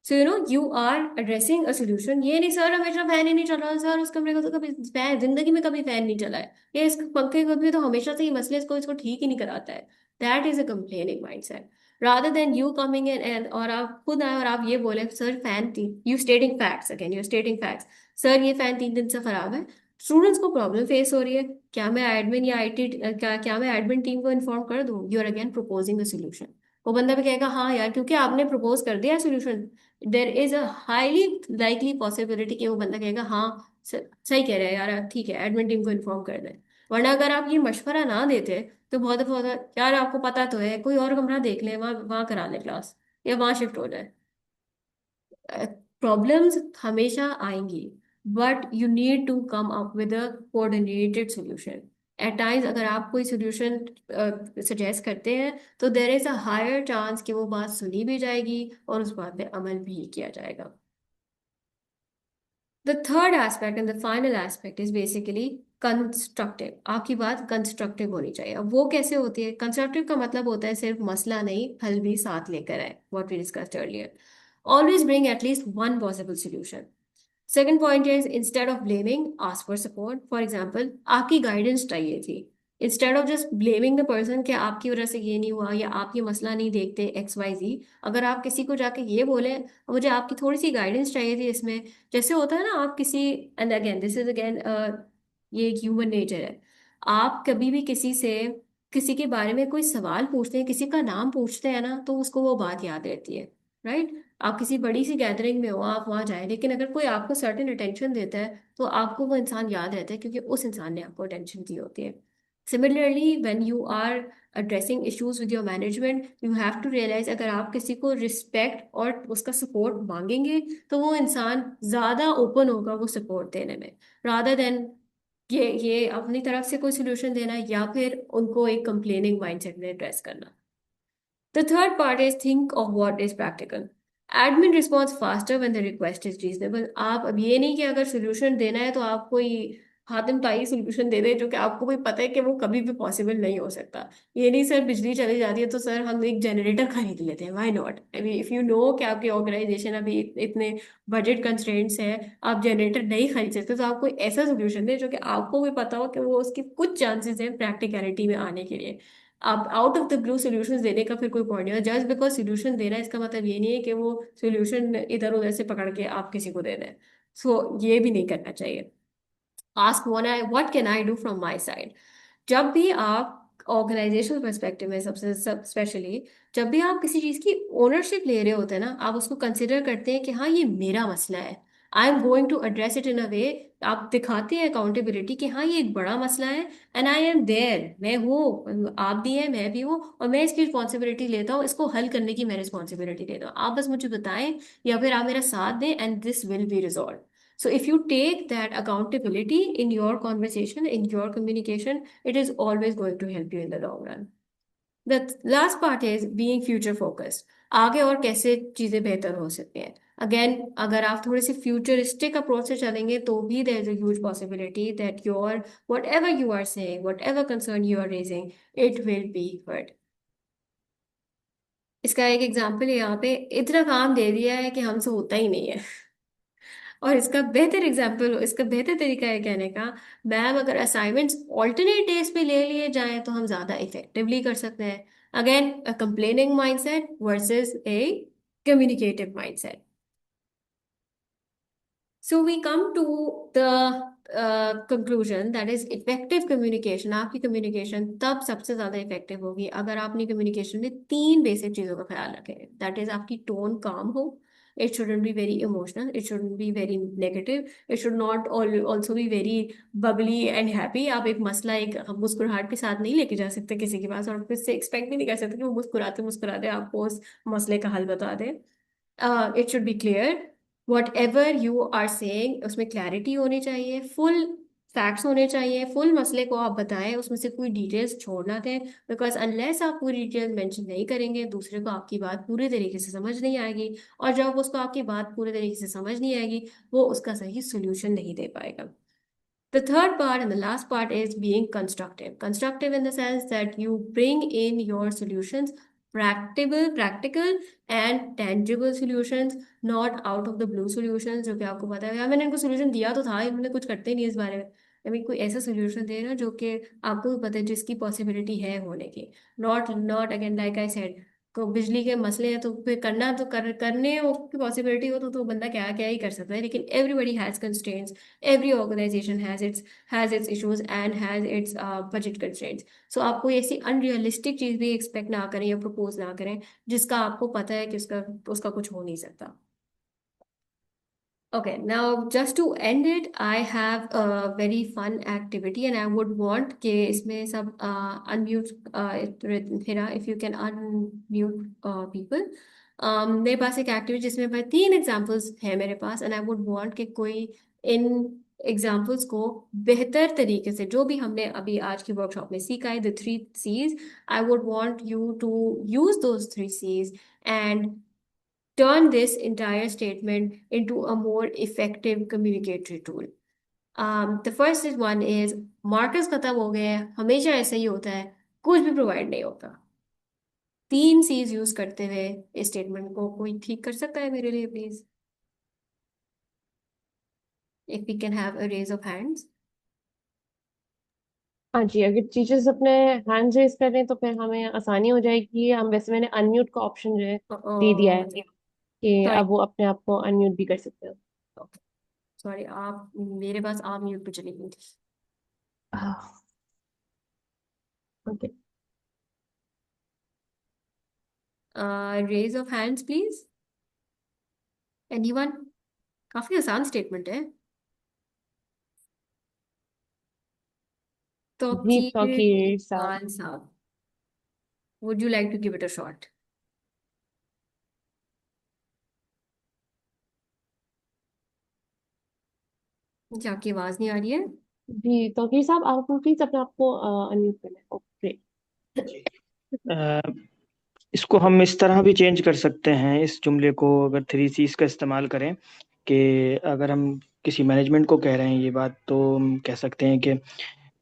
So you are addressing a solution, ये नहीं सर हमेशा फैन ही नहीं चल रहा, सर उस कमरे का तो कभी फैन जिंदगी में कभी फैन नहीं चला है, ये इस पंखे को भी तो हमेशा से ही मसले इसको इसको ठीक ही नहीं कराता है। That is a complaining mindset, rather than you coming in and और आप खुद आए और आप ये बोले सर फैन तीन, you स्टेटिंग facts, again you स्टेटिंग facts, sir ये फैन 3 दिन से खराब है, स्टूडेंट्स को प्रॉब्लम फेस हो रही है, क्या मैं एडमिन या आईटी क्या मैं एडमिन टीम को इन्फॉर्म कर दूं? You are again proposing the solution. वो बंदा भी कहेगा हाँ यार, क्योंकि आपने प्रपोज कर दिया solution, there is a highly likely possibility कि वो बंदा कहेगा हाँ सही कह रहे हैं यार, ठीक है एडमिन टीम को इन्फॉर्म कर दें। वरना अगर आप ये मशवरा ना देते तो बहुत दफा होता है यार आपको पता तो है, कोई और कमरा देख ले, वहाँ वहाँ करा ले क्लास, या वहाँ शिफ्ट हो जाए। प्रॉब्लम्स हमेशा आएंगी, but you need to come up with a coordinated solution. At times अगर आप कोई सोल्यूशन सजेस्ट करते हैं तो there is a higher chance कि वो बात सुनी भी जाएगी और उस बात पे अमल भी किया जाएगा। The third aspect and the final aspect is basically constructive. आपकी बात कंस्ट्रक्टिव होनी चाहिए। अब वो कैसे होती है? कंस्ट्रक्टिव का मतलब होता है सिर्फ मसला नहीं, हल भी साथ लेकर आए, what we discussed earlier. Always bring at least one possible solution. Second point is instead of blaming ask for support. For example आपकी गाइडेंस चाहिए थी, instead of just blaming the person कि आपकी वजह से ये नहीं हुआ या आप ये मसला नहीं देखते XYZ, अगर आप किसी को जाके ये बोले मुझे आपकी थोड़ी सी गाइडेंस चाहिए थी इसमें, जैसे होता है ना आप किसी, and again this is again ये एक ह्यूमन नेचर है, आप कभी भी किसी से किसी के बारे में कोई सवाल पूछते हैं, किसी का नाम पूछते हैं ना, तो उसको वो बात याद रहती है, राइट? आप किसी बड़ी सी गैदरिंग में हो, आप वहां जाए, लेकिन अगर कोई आपको सर्टेन अटेंशन देता है तो आपको वो इंसान याद रहता है क्योंकि उस इंसान ने आपको अटेंशन दी होती है। Similarly when you are addressing issues with your management you have to realize अगर आप किसी को रिस्पेक्ट और उसका सपोर्ट मांगेंगे तो वो इंसान ज्यादा ओपन होगा वो सपोर्ट देने में, rather than ये अपनी तरफ से कोई सोल्यूशन देना या फिर उनको एक कंप्लेनिंग माइंडसेट में एड्रेस करना। The third part is think of what is practical. Admin responds faster when the request is reasonable. आप अब ये नहीं कि अगर solution देना है तो आप कोई हातिम ताई सोल्यूशन दे दे जो कि आपको भी पता है कि वो कभी भी पॉसिबल नहीं हो सकता। ये नहीं सर बिजली चली जाती है तो सर हम एक जनरेटर खरीद लेते हैं, why not. I mean if you know कि आपकी ऑर्गेनाइजेशन अभी इतने बजट कंस्ट्रेंट्स है, आप जनरेटर नहीं खरीद सकते, तो आप कोई ऐसा सोल्यूशन दे जो कि आपको भी पता हो कि वो उसकी कुछ चांसेस हैं प्रैक्टिकलिटी में आने के लिए। आप out of the blue solution देने का फिर कोई पॉइंट नहीं है। जस्ट बिकॉज सोल्यूशन देना है इसका मतलब ये नहीं है कि वो सोल्यूशन इधर उधर से पकड़ के आप किसी को दे दें। सो ये भी नहीं करना चाहिए। Ask what can I do from my side. जब भी आप ऑर्गेनाइजेशनल पर्सपेक्टिव में सबसे सब स्पेशली, जब भी आप किसी चीज़ की ओनरशिप ले रहे होते हैं ना, आप उसको कंसिडर करते हैं कि हाँ ये मेरा मसला है, I am going to address it in a way. आप दिखाते हैं अकाउंटेबिलिटी कि हाँ ये एक बड़ा मसला है एंड आई एम देयर, मैं हूँ, आप भी हैं, मैं भी हूँ, और मैं इसकी रिस्पॉन्सिबिलिटी लेता हूँ, इसको हल करने की मैं रिस्पॉन्सिबिलिटी लेता हूँ, आप बस मुझे बताएं या फिर आप मेरा साथ दें and this will be resolve. So if you take that accountability in your conversation, in your communication, it is always going to help you in the long run. The last part is being future focused. आगे और कैसे चीजें बेहतर हो सकती हैं। Again अगर आप थोड़े से फ्यूचरिस्टिक अप्रोच से चलेंगे तो भी there is a huge possibility that your whatever you are saying, whatever concern you are raising, it will be heard. इसका एक एग्जाम्पल यहाँ पे, इतना काम दे दिया है कि हमसे होता ही नहीं है। और इसका बेहतर एग्जाम्पल, इसका बेहतर तरीका है कहने का, मैम अगर असाइनमेंट्स ऑल्टरनेट डेज पे ले लिए जाएं तो हम ज्यादा इफेक्टिवली कर सकते हैं। Again a complaining mindset versus A communicative mindset. So we come to the conclusion that is effective communication। आपकी communication तब सबसे ज्यादा effective होगी अगर आप अपनी communication में तीन basic चीजों का ख्याल रखें। That is आपकी tone calm हो, it shouldn't be very emotional, it shouldn't be very negative, it should not also be very bubbly and happy। आप एक मसला एक मुस्कुराहट के साथ नहीं लेके जा सकते किसी के पास, और फिर से एक्सपेक्ट भी नहीं कर सकते कि वो मुस्कुराते मुस्कुराते आपको उस मसले का हल बता दे। It should be clear, whatever you are saying उसमें क्लैरिटी होनी चाहिए, फुल फैक्ट्स होने चाहिए, फुल मसले को आप बताएं, उसमें से कोई डिटेल्स छोड़ना दें। बिकॉज अनलेस आप पूरी डिटेल मेंशन नहीं करेंगे दूसरे को आपकी बात पूरी तरीके से समझ नहीं आएगी, और जब उसको आपकी बात पूरी तरीके से समझ नहीं आएगी वो उसका सही सोल्यूशन नहीं दे पाएगा। The third part and the last part is being constructive. Constructive in the sense that you bring in your solutions, practical and tangible solutions, not out of the blue solutions जो कि आपको पता है यार मैंने इनको solution दिया तो था, इन्होंने कुछ करते ही नहीं इस बारे में। I mean, कोई ऐसा solution दे ना जो कि आपको भी पता है जिसकी possibility है होने की। Not again like I said, को बिजली के मसले हैं तो फिर करना तो करने की पॉसिबिलिटी हो तो बंदा क्या क्या ही कर सकता है, लेकिन everybody has constraints, every organization has its issues and has its budget constraints। सो आप कोई ऐसी अनरियलिस्टिक चीज भी एक्सपेक्ट ना करें या प्रपोज ना करें जिसका आपको पता है कि उसका उसका कुछ हो नहीं सकता। Okay, now just to end it, I have a very fun activity and I would want कि इसमें सब unmute Hira, if you can unmute people। मेरे पास एक एक्टिविटी जिसमें भाई तीन एग्जांपल्स हैं मेरे पास, एंड आई वुड वांट कि कोई इन एग्जांपल्स को बेहतर तरीके से जो भी हमने अभी आज की वर्कशॉप में सीखा है, the three C's, I would want you to use those three C's and turn this entire statement into a more effective communicatory tool। The first is one is markers खत्म हो गए हैं, हमेशा ऐसा ही होता है, कुछ भी प्रोवाइड नहीं होता। तीन सीज यूज करते हुए इस स्टेटमेंट को कोई ठीक कर सकता है मेरे लिए please? If we can have a raise of hands. हाँ जी, अगर टीचर्स अपने हैंड रेज कर रहे हैं तो फिर हमें आसानी हो जाएगी। हम वैसे मैंने अनम्यूट का ऑप्शन जो है दे दिया है कि सॉरी अब वो अपने आप को अनम्यूट भी कर सकते हो। सॉरी, आप मेरे पास आप म्यूट पे चली गई थी। Okay, raise of hands please, anyone. काफी आसान स्टेटमेंट है। जी तौकीर तौकीर साहब। इकबाल साहब, would you like to give it a shot? क्या आपकी आवाज नहीं आ रही है? जी तौकीर साहब, आप प्लीज अपने आप को अनम्यूट करना है। ओके, अ, इसको हम इस तरह भी चेंज कर सकते हैं, इस जुमले को अगर थ्री सीज का इस्तेमाल करें कि अगर हम किसी मैनेजमेंट को कह रहे हैं ये बात, तो हम कह सकते हैं कि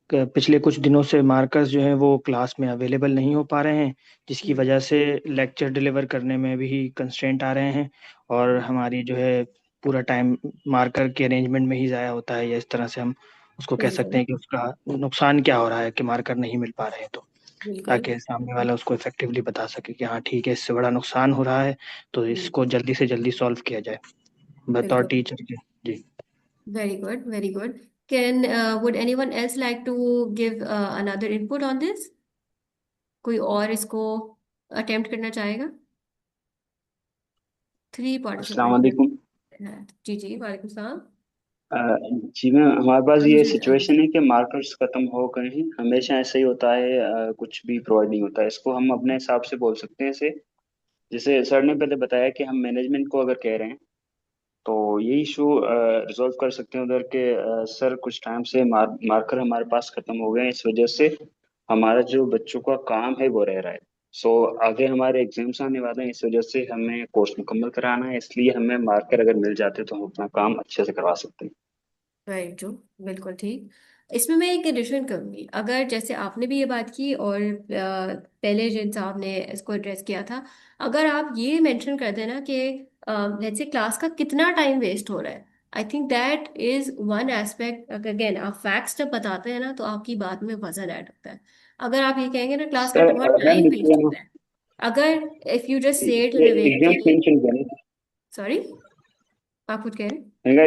पिछले कुछ दिनों से मार्कर्स जो हैं वो क्लास में अवेलेबल नहीं हो पा रहे हैं, जिसकी वजह से लेक्चर डिलीवर करने में भी कंस्ट्रेंट आ रहे हैं, और हमारी जो है पूरा टाइम मार्कर के अरेंजमेंट में ही ज़ाया होता है, या इस तरह से हम उसको कह सकते बिल्कुल हैं कि उसका नुकसान क्या हो रहा है कि मार्कर नहीं मिल पा रहे हैं, तो बिल्कुल। ताकि सामने वाला उसको इफेक्टिवली बता सके कि हाँ ठीक है, इससे बड़ा नुकसान हो रहा है, तो इसको जल्दी से जल्दी सॉल्व किया जाए बतौर बिल्कुल। टीचर के। जी। Very good, very good. Can would anyone else like to give another input on this? कोई और इसको अटेम्प्ट करना चाहेगा? 3 अस्सलाम पार्टिसिपेंट वालेकुम। हैं। जी जी, वालेकुम सलाम। अ, जी मैम, हमारे पास हाँ ये जी सिचुएशन है कि मार्कर्स खत्म हो गए हैं, हमेशा ऐसा ही होता है, कुछ भी प्रोवाइड नहीं होता है। इसको हम अपने हिसाब से बोल सकते हैं इसे, जैसे सर ने पहले बताया कि हम मैनेजमेंट को अगर कह रहे हैं तो ये इशू रिजॉल्व कर सकते हैं उधर के, सर कुछ टाइम से मार्कर हमारे पास खत्म हो गए हैं, इस वजह से हमारा जो बच्चों का काम है वो रह रहा है। सो आगे हमारे एग्जाम्स आने वाले हैं, इस वजह से हमें कोर्स मुकम्मल कराना है, इसलिए हमें मार्कर अगर मिल जाते तो हम अपना काम अच्छे से करवा सकते हैं। राइट जो बिल्कुल ठीक। इसमें मैं एक एडिशन करूंगी, अगर जैसे आपने भी ये बात की और पहले जिन साहब ने इसको एड्रेस किया था, अगर आप ये मेंशन कर देना कि लेट्स से क्लास का कितना टाइम वेस्ट हो रहा है, I think that is one aspect. Again आप फैक्ट्स जब बताते हैं ना तो आपकी बात में वजन ऐड होता है। अगर आप ये कहेंगे ना क्लास का सर बहुत मैम टाइम वेस्ट देखिए ना, होता है, अगर if you just say to इसलिए विवेक एग्जाम कि मेंशन करें, सॉरी, आप कुछ कह रहे हैं? मैंने कहा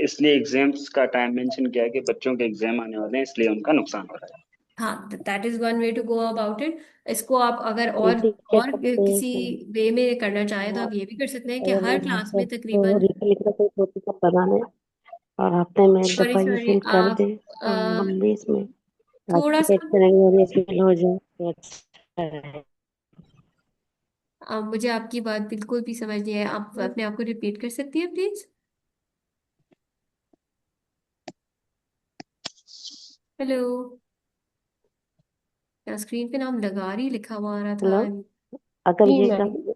इसलिए एग्जाम्स का टाइम मेंशन किया है कि बच्चों के एग्जाम आने वाले हैं, इसलिए उनका नुकसान हो रहा है। हाँ, that is one way to go about it. इसको आप अगर ठीक है, और सकते हैं किसी कि वे में करना चाहें तो हाँ, आप ये भी कर सकते हैं कि अगर हर वो क्लास मास्टर में को तकरीबन। रिफिल का कोई प्रोसेस बनाने और हफ्ते में एक सॉरी दफा ये सॉरी, फिल कर आप दे, और हम भी इसमें थोड़ा पार्टिसिपेट सा करेंगे और ये फिल हो जाए तो अच्छा है। मुझे आपकी बात बिल्कुल भी समझ नहीं है, आप अपने आप को रिपीट कर सकती हैं प्लीज? हेलो, क्या स्क्रीन पे नाम लगारी लिखा हुआ आ रहा था? हेलो, अगर जी ये मैं कहा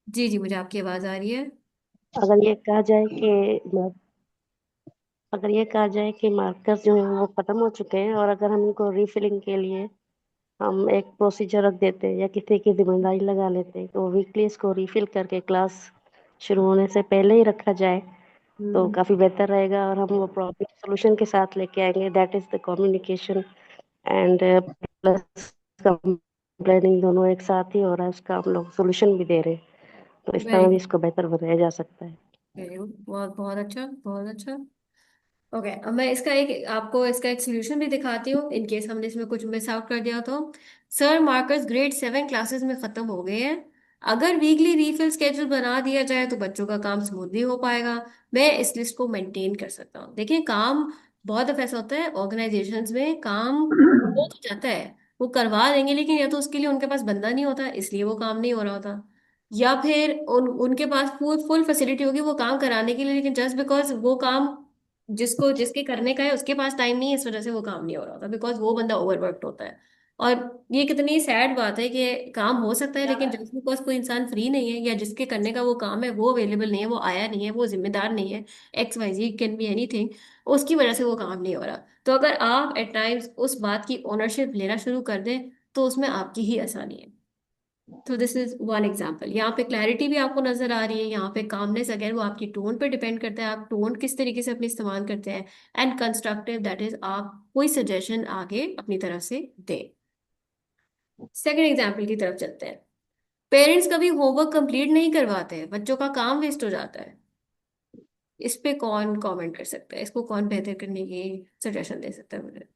जी जी, मुझे आपकी आवाज आ रही है। अगर ये कहा जाए कि अगर ये कहा जाए कि मार्कर्स जो है वो खत्म हो चुके हैं, और अगर हम इनको रीफिलिंग के लिए हम एक प्रोसीजर रख देते हैं या किसी की जिम्मेदारी लगा लेते हैं, तो वीकली इसको रीफिल करके क्लास शुरू होने से पहले ही रखा जाए तो हम्म। काफ़ी बेहतर रहेगा, और हम वो प्रॉब्लम सोल्यूशन के साथ लेके आएंगे। That is the communication and plus complaining, दोनों एक साथ ही हो रहा है, उसका हम लोग सोल्यूशन भी दे रहे हैं, तो इस तरह वेरी भी गुड, इसको बेहतर बनाया जा सकता है। वेरी गुड, बहुत बहुत अच्छा, बहुत अच्छा। ओके, अब मैं इसका एक आपको इसका एक सोल्यूशन भी दिखाती हूँ, इन केस हमने इसमें कुछ मिस आउट कर दिया तो। सर मार्कर्स ग्रेड 7 क्लासेस में खत्म हो गए हैं, अगर वीकली रीफिल स्केड्यूल बना दिया जाए तो बच्चों का काम स्मूथली हो पाएगा। मैं इस लिस्ट को मेंटेन कर सकता हूँ। देखिए, काम बहुत दफा ऐसा होता है ऑर्गेनाइजेशंस में, काम हो तो जाता है, वो करवा देंगे, लेकिन या तो उसके लिए उनके पास बंदा नहीं होता इसलिए वो काम नहीं हो रहा होता, या फिर उनके पास फुल फुल फैसिलिटी होगी वो काम कराने के लिए, लेकिन जस्ट बिकॉज वो काम जिसको जिसके करने का है उसके पास टाइम नहीं है, इस वजह से वो काम नहीं हो रहा होता, बिकॉज वो बंदा ओवरवर्कड होता है। और ये कितनी सैड बात है कि काम हो सकता है लेकिन जस्ट बिकॉज कोई इंसान फ्री नहीं है या जिसके करने का वो काम है वो अवेलेबल नहीं है, वो आया नहीं है, वो जिम्मेदार नहीं है, XYZ कैन बी एनीथिंग, उसकी वजह से वो काम नहीं हो रहा। तो अगर आप एट टाइम्स उस बात की ओनरशिप लेना शुरू कर दें तो उसमें आपकी ही आसानी है। तो दिस इज वन एग्जाम्पल। यहाँ पे क्लैरिटी भी आपको नजर आ रही है, यहाँ पे कामनेस अगेन वो आपकी टोन पे डिपेंड करता है, आप टोन किस तरीके से अपने इस्तेमाल करते हैं। एंड कंस्ट्रक्टिव, दैट इज आप कोई सजेशन आगे अपनी तरफ से दें। सेकंड एग्जाम्पल की तरफ चलते हैं। पेरेंट्स कभी होमवर्क कंप्लीट नहीं करवाते हैं, बच्चों का काम वेस्ट हो जाता है। इस पे कौन कमेंट कर सकता है, इसको कौन बेहतर करने की सजेशन दे सकता है मुझे?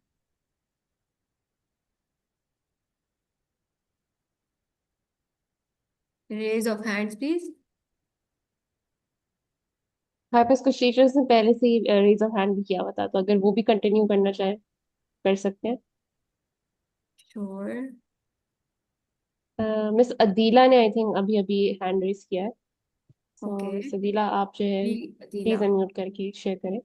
Raise of hands please. हमारे पास कुछ टीचर्स ने पहले से ही रेज ऑफ हैंड भी किया हुआ था, तो अगर वो भी कंटिन्यू करना चाहे कर सकते हैं। श्योर। मिस अदीला ने आई थिंक अभी अभी हैंड रेज किया है, ओके, तो मिस अदीला आप जो है अदीला। प्लीज अनम्यूट करके शेयर करें।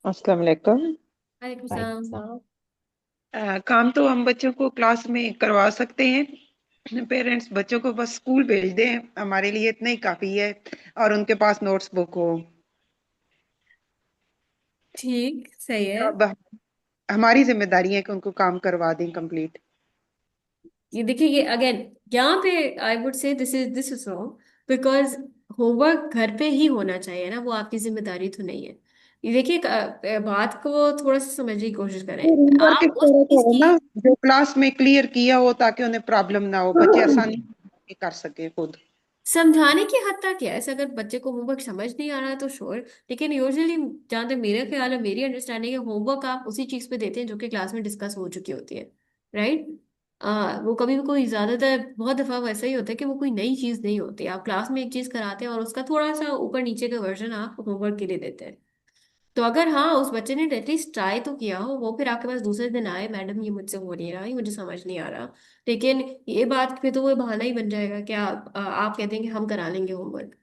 अस्सलाम वालेकुम। वालेकुम वालेकुम सलाम। सलाम। काम तो हम बच्चों को क्लास में करवा सकते हैं, पेरेंट्स बच्चों को बस स्कूल भेज दें, हमारे लिए इतना ही काफी है, और उनके पास नोट्स बुक हो। ठीक, सही है। अब हमारी जिम्मेदारी है कि उनको काम करवा दें कंप्लीट। ये देखिए, ये अगेन यहाँ पे I would say this is wrong, because homework घर पे ही होना चाहिए ना, वो आपकी जिम्मेदारी तो नहीं है। ये देखिए, बात को थोड़ा सा समझने की कोशिश करें। होमवर्क इस आप उस तरह का चीज हो की ना, जो क्लास में क्लियर किया हो, ताकि उन्हें प्रॉब्लम ना हो, बच्चे आसानी से कर सके खुद। समझाने की हद तक है ऐसे, अगर बच्चे को होमवर्क समझ नहीं आ रहा है तो श्योर, लेकिन यूजुअली जहाँ तक मेरा ख्याल है, मेरी अंडरस्टैंडिंग है, होमवर्क आप उसी चीज पे देते हैं जो कि क्लास में डिस्कस हो चुकी होती है, राइट। वो कभी भी कोई ज्यादातर बहुत दफा वैसा ही होता है कि वो कोई नई चीज नहीं होती, आप क्लास में एक चीज कराते हैं और उसका थोड़ा सा ऊपर नीचे का वर्जन आप होमवर्क के लिए देते हैं। तो अगर हाँ, उस बच्चे ने एटलीस्ट ट्राई तो किया हो, वो फिर आपके पास दूसरे दिन आए, मैडम ये मुझसे हो नहीं रहा, ये मुझे समझ नहीं आ रहा, लेकिन ये बात पे तो वो बहाना ही बन जाएगा कि आप कहते हैं कि हम करा लेंगे homework.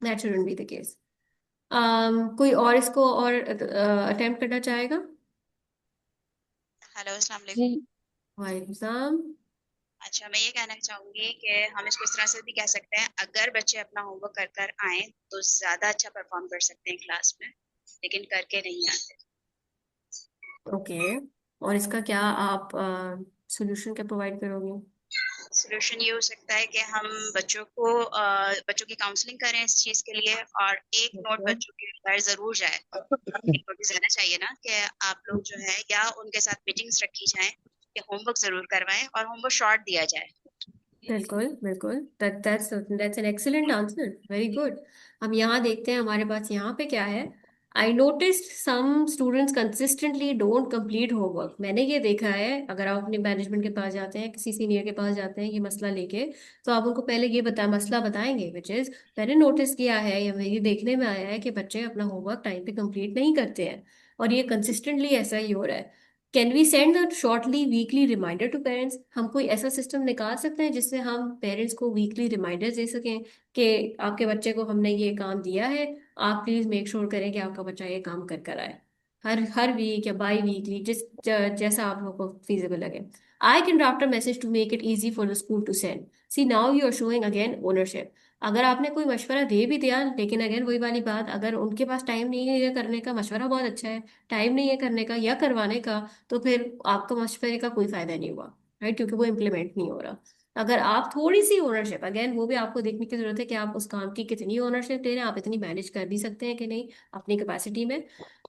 That shouldn't be the case. कोई और इसको और अटेम्प्ट करना चाहेगा? हेलो, अस्सलाम जी। वालेकुम। वालेकुम सलाम। अच्छा, मैं ये कहना चाहूंगी कि हम इसको इस तरह से भी कह सकते हैं, अगर बच्चे अपना होमवर्क कर कर आए तो ज्यादा अच्छा परफॉर्म कर सकते हैं क्लास में, लेकिन करके नहीं आते। ओके, और इसका क्या आप सोल्यूशन क्या प्रोवाइड करोगे? सोल्यूशन ये हो सकता है कि हम बच्चों की काउंसलिंग करें इस चीज के लिए, और एक नोट Okay. बच्चों के घर जरूर जाए। एक नोटिस रहना चाहिए ना कि आप लोग जो है, या उनके साथ मीटिंग्स रखी जाएं कि होमवर्क जरूर करवाएं और होमवर्क शॉर्ट दिया जाए। बिल्कुल बिल्कुल, that's an excellent answer, very good. हम यहाँ देखते हैं हमारे पास यहाँ पे क्या है। I noticed some students consistently don't complete homework. मैंने ये देखा है, अगर आप अपने मैनेजमेंट के पास जाते हैं, किसी सीनियर के पास जाते हैं ये मसला लेके, तो आप उनको पहले ये मसला बताएंगे, विच इज मैंने नोटिस किया है या मेरी देखने में आया है कि बच्चे अपना होमवर्क टाइम पे कंप्लीट नहीं करते हैं, और ये कंसिस्टेंटली ऐसा ही हो रहा है। Can we send a shortly weekly reminder to parents? हम कोई ऐसा सिस्टम निकाल सकते हैं जिससे हम पेरेंट्स को वीकली रिमाइंडर्स दे सकें कि आपके बच्चे को हमने ये काम दिया है, आप प्लीज मेक श्योर करें कि आपका बच्चा ये काम कर कर आए। हर हर वीक या बाई वीकली, जैसा आप लोगों को feasible लगे। I can draft a message to make it easy for the school to send. See now you are showing again ownership. अगर आपने कोई मशवरा दे भी दिया, लेकिन अगेन वही वाली बात, अगर उनके पास टाइम नहीं है ये करने का, मशवरा बहुत अच्छा है, टाइम नहीं है करने का या करवाने का, तो फिर आपका मशवरे का कोई फायदा नहीं हुआ, राइट, क्योंकि वो इम्प्लीमेंट नहीं हो रहा। अगर आप थोड़ी सी ओनरशिप, अगेन वो भी आपको देखने की जरूरत है कि आप उस काम की कितनी ओनरशिप ले रहे हैं, आप इतनी मैनेज कर भी सकते हैं कि नहीं अपनी कैपेसिटी में।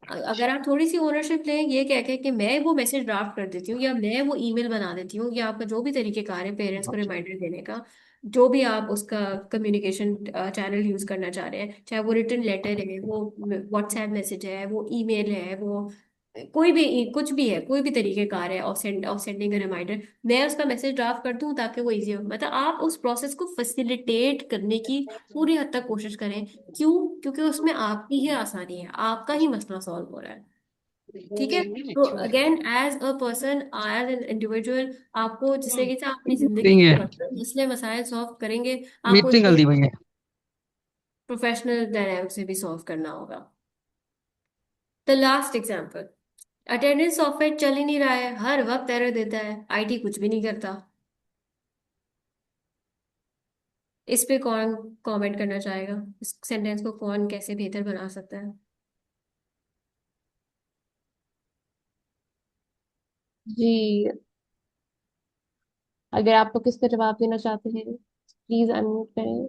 अगर आप थोड़ी सी ओनरशिप लें, ये कह के कि मैं वो मैसेज ड्राफ्ट कर देती हूँ या मैं वो ईमेल बना देती हूँ, या आपका जो भी तरीकेकार है पेरेंट्स को रिमाइंडर देने का, जो भी आप उसका कम्युनिकेशन चैनल यूज करना चाह रहे हैं, चाहे वो रिटन लेटर है, वो व्हाट्सएप मैसेज है, वो ईमेल है, वो कोई भी कुछ भी है, कोई भी तरीके कार है ऑफ सेंडिंग रिमाइंडर, मैं उसका मैसेज ड्राफ्ट कर दूं ताकि वो इजी हो। मतलब आप उस प्रोसेस को फैसिलिटेट करने की पूरी हद तक कोशिश करें। क्यों? क्योंकि उसमें आपकी ही आसानी है, आपका ही मसला सॉल्व हो रहा है। ठीक है। तो again as a person, as an individual, आपको जिससे कि आप अपनी जिंदगी मीटिंग के है। मसले मसाइल सॉल्व करेंगे, आपको मीटिंग उसको हल्दी भैया। प्रोफेशनल डायनामिक से भी सॉल्व करना होगा। The last example, attendance software चल ही नहीं रहा है, हर वक्त एरर देता है, आईटी कुछ भी नहीं करता। इस पे कौन कमेंट करना चाहेगा? इस सेंटेंस को कौन कैसे बेहतर बना सकता है? जी, अगर आप लोग इसका जवाब देना चाहते हैं प्लीज अनम्यूट करें।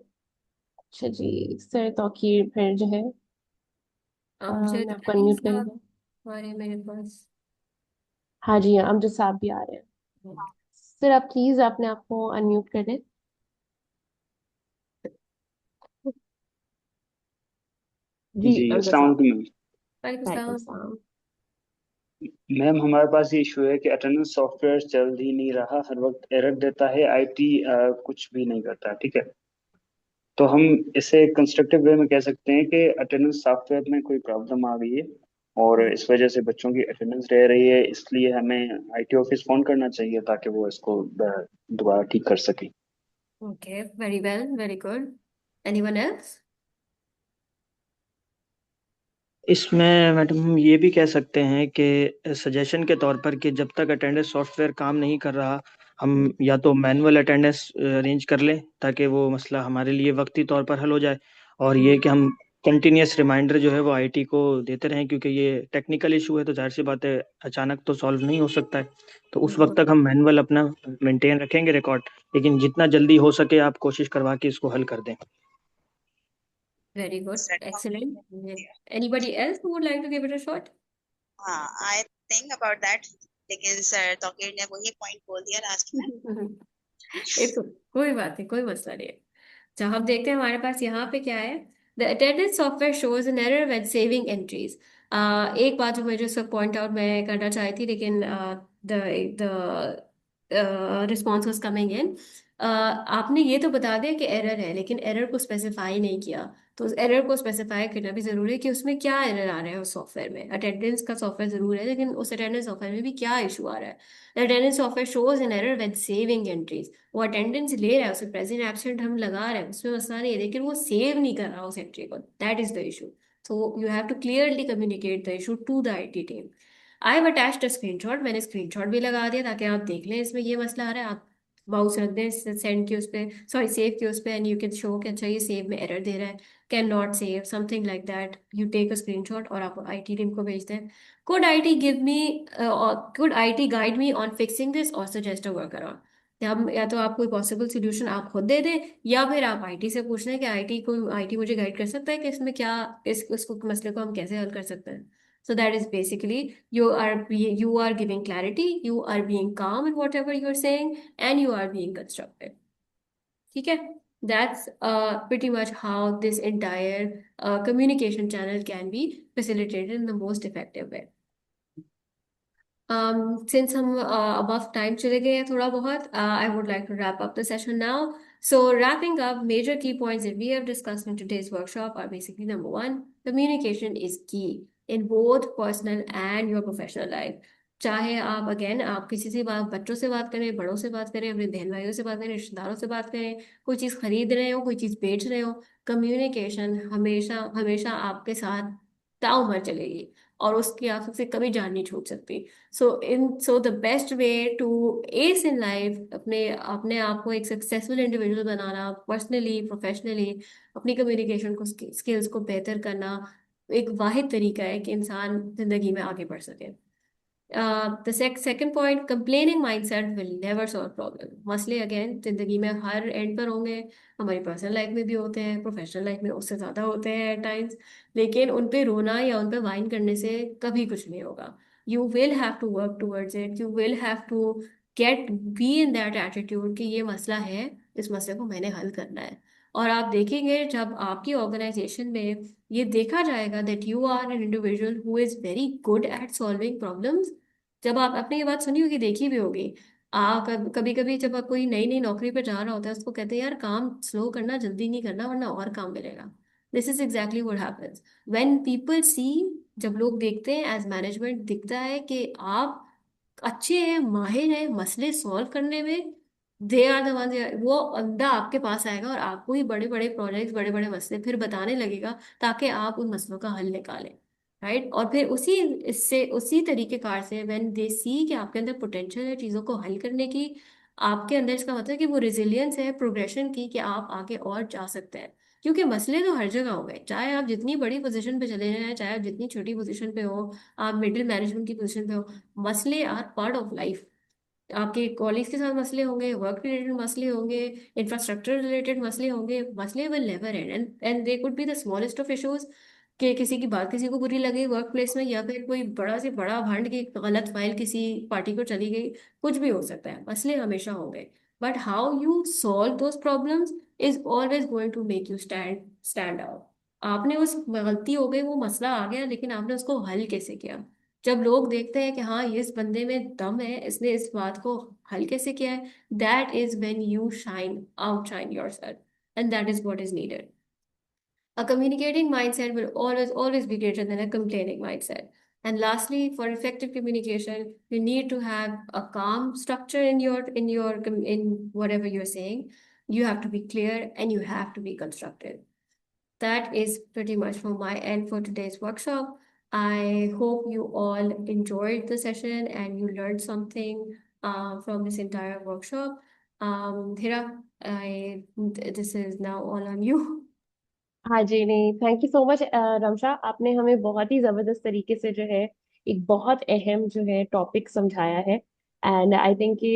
अच्छा जी, सर तौकीर फिर जो है अमजद मैं आपको अली अनम्यूट साहब करूंगा। हमारे मेरे पास। हाँ जी, अमजद साहब भी आ रहे हैं। सर आप प्लीज अपने आप को अनम्यूट कर दें। जी जी, अमजद अस्सलाम साहब। वालेकुम मैम। वालेकुम वालेकुम सलाम। सलाम। मैम, हमारे पास ये इशू है कि अटेंडेंस सॉफ्टवेयर चल ही नहीं रहा, हर वक्त एरर देता है, आईटी कुछ भी नहीं करता। ठीक है, तो हम इसे कंस्ट्रक्टिव वे में कह सकते हैं कि अटेंडेंस सॉफ्टवेयर में कोई प्रॉब्लम आ गई है और इस वजह से बच्चों की अटेंडेंस रह रही है, इसलिए हमें आईटी ऑफिस फोन करना चाहिए ताकि वो इसको दोबारा ठीक कर सके। Okay, very well, very good. Anyone else? इसमें मैडम हम ये भी कह सकते हैं कि सजेशन के तौर पर कि जब तक अटेंडेंस सॉफ्टवेयर काम नहीं कर रहा, हम या तो मैनुअल अटेंडेंस अरेंज कर लें ताकि वो मसला हमारे लिए वक्ती तौर पर हल हो जाए, और ये कि हम कंटिन्यूस रिमाइंडर जो है वो आईटी को देते रहें, क्योंकि ये टेक्निकल इशू है तो जाहिर सी बात है अचानक तो सॉल्व नहीं हो सकता है। तो उस वक्त तक हम मैनुअल अपना मेंटेन रखेंगे रिकॉर्ड, लेकिन जितना जल्दी हो सके आप कोशिश करवा के इसको हल कर दें। Very good. Set of Excellent. yeah. Anybody else who would like to give it a shot? I think about that. लेकिन सर तौकीर ने वही पॉइंट बोल दिया लास्ट में। कोई बात नहीं, कोई मसला नहीं है। जहाँ हम देखते हैं हमारे पास यहाँ पे क्या है, the attendance software shows an error when saving entries. एक बात जो मुझे सब पॉइंट आउट मैं करना चाही थी, लेकिन the response was coming in. आपने ये तो बता दिया कि एरर है, लेकिन एरर को स्पेसिफाई नहीं किया। तो उस एरर को स्पेसिफाई करना भी जरूरी है कि उसमें क्या एरर आ रहा है उस सॉफ्टवेयर में। अटेंडेंस का सॉफ्टवेयर जरूर है, लेकिन उस अटेंडेंस सॉफ्टवेयर में भी क्या इशू आ रहा है। Attendance software shows an error when saving entries. वो अटेंडेंस ले रहा है, उसे प्रेजेंट एब्सेंट हम लगा रहे हैं, उसमें मसला नहीं है, लेकिन वो सेव नहीं कर रहा उस एंट्री को। That is the issue. So you have to clearly communicate the issue to the IT team. I have attached a screenshot, मैंने स्क्रीनशॉट भी लगा दिया ताकि आप देख लें इसमें ये मसला आ रहा है। आप माउस रख दें सेंड के उस पर, सॉरी सेव के उस पर, एंड यू कैन शो कि अच्छा ये सेव में एरर दे रहा है, can not save, something like that. You take a screenshot और आप आईटी टीम को भेजते हैं। Could IT give me, could IT guide me on fixing this और सजेस्ट अ वर्क अराउंड। हम या तो आप कोई पॉसिबल सोल्यूशन आप खुद दे दें, या फिर आप आईटी से पूछ लें कि आईटी मुझे गाइड कर सकता है कि इसमें क्या, इसको मसले को हम कैसे हल कर सकते हैं। So that is basically you are giving clarity, you are being calm in whatever you are saying, and you are being constructive. ठीक है? That's pretty much how this entire communication channel can be facilitated in the most effective way. Since हम above time चले गए हैं थोड़ा बहुत, I would like to wrap up the session now. So wrapping up, major key points that we have discussed in today's workshop are basically: number one, communication is key in both personal and your professional life. चाहे आप आप किसी से बात, बच्चों से बात करें, बड़ों से बात करें, अपने बहन भाइयों से बात करें, रिश्तेदारों से बात करें, कोई चीज़ खरीद रहे हो, कोई चीज़ बेच रहे हो, कम्युनिकेशन हमेशा हमेशा आपके साथ ताउम्र चलेगी, और उसकी आपसे कभी जान नहीं छूट सकती। So the best way to ace in life, अपने अपने आप को एक सक्सेसफुल इंडिविजुअल बनाना, पर्सनली प्रोफेशनली अपनी कम्युनिकेशन को स्किल्स को बेहतर करना, एक वाहिद तरीका है कि इंसान जिंदगी में आगे बढ़ सके। The second point, complaining mindset will never solve problem. मसले अगेन जिंदगी में हर एंड पर होंगे, हमारी पर्सनल लाइफ में भी होते हैं, प्रोफेशनल लाइफ में उससे ज़्यादा होते हैं एट टाइम्स, लेकिन उन पे रोना या उन पे वाइन करने से कभी कुछ नहीं होगा। You will have to work towards it. You will have to be in that attitude कि ये मसला है, इस मसले को मैंने हल करना है। और आप देखेंगे जब आपकी ऑर्गेनाइजेशन में ये देखा जाएगा that you are an individual who is very good at solving problems। जब आपने ये बात सुनी होगी, देखी भी होगी, कभी कभी जब आप कोई नई नई नौकरी पे जा रहा होता है, उसको कहते हैं यार काम स्लो करना, जल्दी नहीं करना वरना और काम मिलेगा। This is exactly what happens when people see. जब लोग देखते हैं, एज मैनेजमेंट दिखता है कि आप अच्छे हैं, माहिर हैं मसले सॉल्व करने में, दे आर द वन, वो बंदा आपके पास आएगा और आपको ही बड़े बड़े प्रोजेक्ट्स, बड़े बड़े मसले फिर बताने लगेगा ताकि आप उन मसलों का हल निकालें। राइट? और फिर उसी तरीके कार से व्हेन दे सी कि आपके अंदर पोटेंशियल है चीज़ों को हल करने की, आपके अंदर, इसका मतलब कि वो रेजिलियंस है प्रोग्रेशन की, कि आप आगे और जा सकते हैं। क्योंकि मसले तो हर जगह होंगे, चाहे आप जितनी बड़ी पोजीशन पे चले जाएं, चाहे आप जितनी छोटी पोजीशन पे हो, आप मिडिल मैनेजमेंट की पोजीशन पे हो, मसले आर पार्ट ऑफ लाइफ। आपके कॉलेज के साथ मसले होंगे, वर्क रिलेटेड मसले होंगे, इंफ्रास्ट्रक्चर रिलेटेड मसले होंगे, मसले will never and, and they could be the smallest of issues, कि किसी की बात किसी को बुरी लगी वर्क प्लेस में, या फिर कोई बड़ा से बड़ा भांड की गलत फाइल किसी पार्टी को चली गई, कुछ भी हो सकता है, मसले हमेशा होंगे। But how you solve those problems is always going to make you stand out. आपने उस गलती हो गई, वो मसला आ गया, लेकिन आपने उसको हल कैसे किया। जब लोग देखते हैं कि हाँ ये इस बंदे में दम है, इसने इस बात को हल कैसे किया है, that is when you shine yourself, and that is what is needed. A communicating mindset will always be greater than a complaining mindset. And lastly, for effective communication, you need to have a calm structure in whatever you're saying. You have to be clear and you have to be constructive. That is pretty much from my end for today's workshop. I hope you all enjoyed the session and you learned something from this entire workshop. Hira, this is now all on you. हाँ जी, नहीं, thank you so much Ramsha, आपने हमें बहुत ही जबरदस्त तरीके से जो है एक बहुत अहम जो है टॉपिक समझाया है। एंड आई थिंक कि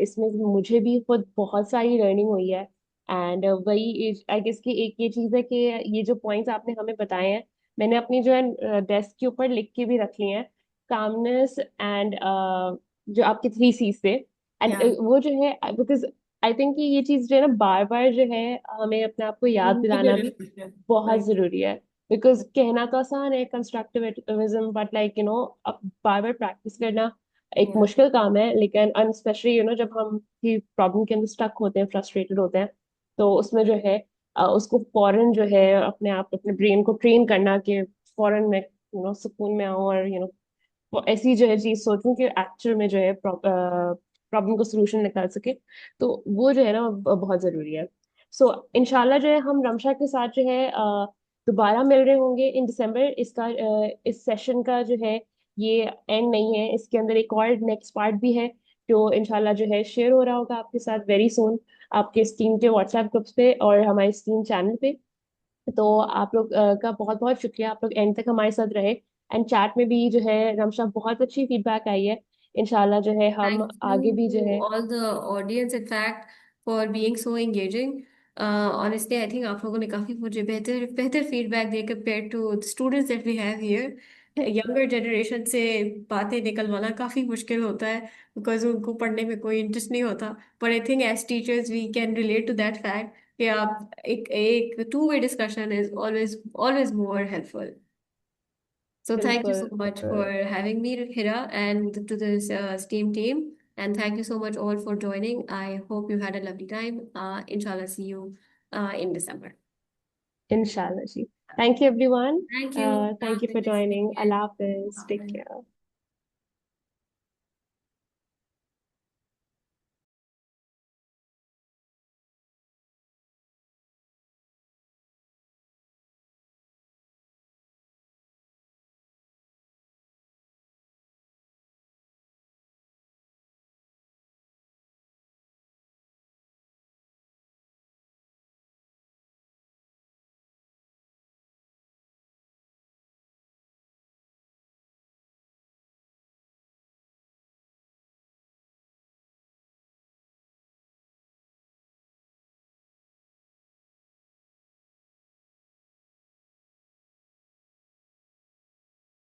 इसमें मुझे भी खुद बहुत सारी लर्निंग हुई है। एंड वही आई गेस कि एक ये चीज़ है कि ये जो पॉइंट्स आपने हमें बताए हैं, मैंने अपनी जो है डेस्क के ऊपर लिख के भी रख लिए हैं। कामनेस एंड जो आपके 3 C से, एंड Yeah. वो जो है बिकॉज आई थिंक कि ये चीज़ जो है ना बार बार जो है हमें अपने आप को याद दिलाना भी बहुत Right. जरूरी है। बिकॉज कहना तो आसान है कंस्ट्रक्टिविज्म, बट लाइक अब बार बार प्रैक्टिस करना एक Yeah. मुश्किल काम है। लेकिन स्पेशली जब हम की प्रॉब्लम के अंदर स्टक होते हैं, फ्रस्ट्रेटेड होते हैं, तो उसमें जो है उसको फौरन जो है अपने आप अपने ब्रेन को ट्रेन करना कि फौरन मैं सुकून में आऊं और ऐसी जो है चीज सोचूं कि एक्चुअल में जो है प्रॉब्लम को सोल्यूशन निकाल सके। तो वो जो है ना बहुत जरूरी है। सो इंशाल्लाह जो है हम रमशा के साथ जो है दोबारा मिल रहे होंगे इन दिसंबर। इसका इस सेशन का जो है ये एंड नहीं है, इसके अंदर एक और नेक्स्ट पार्ट भी है जो इंशाल्लाह जो है शेयर हो रहा होगा आपके साथ वेरी सून, आपके स्टीम के व्हाट्सएप ग्रुप्स पे और हमारे स्टीम चैनल पे। तो आप लोग का बहुत बहुत शुक्रिया, आप लोग एंड तक हमारे साथ रहे। एंड चैट में भी जो है रमशा बहुत अच्छी फीडबैक आई है। इंशाल्लाह जो है हम Thank आगे you भी जो to है all the audience, in fact, for being so engaging. Honestly, I think आप लोगों ने काफी मुझे बेहतर बेहतर फीडबैक दिया compared to the students that we have here. Younger generation से बातें निकलवाना काफी मुश्किल होता है because उनको पढ़ने में कोई इंटरेस्ट नहीं होता. But I think as teachers we can relate to that fact कि आप एक two-way discussion is always more helpful. So thank you so बिल्कुल much for having me, Hira, and to this STEAM team. And thank you so much all for joining. I hope you had a lovely time. Inshallah, see you in December. इंशाल्लाह जी। Thank you everyone, Thank you. Thank you for Hafiz. Take joining. care. अल्लाह हाफिज, take Bye. Care.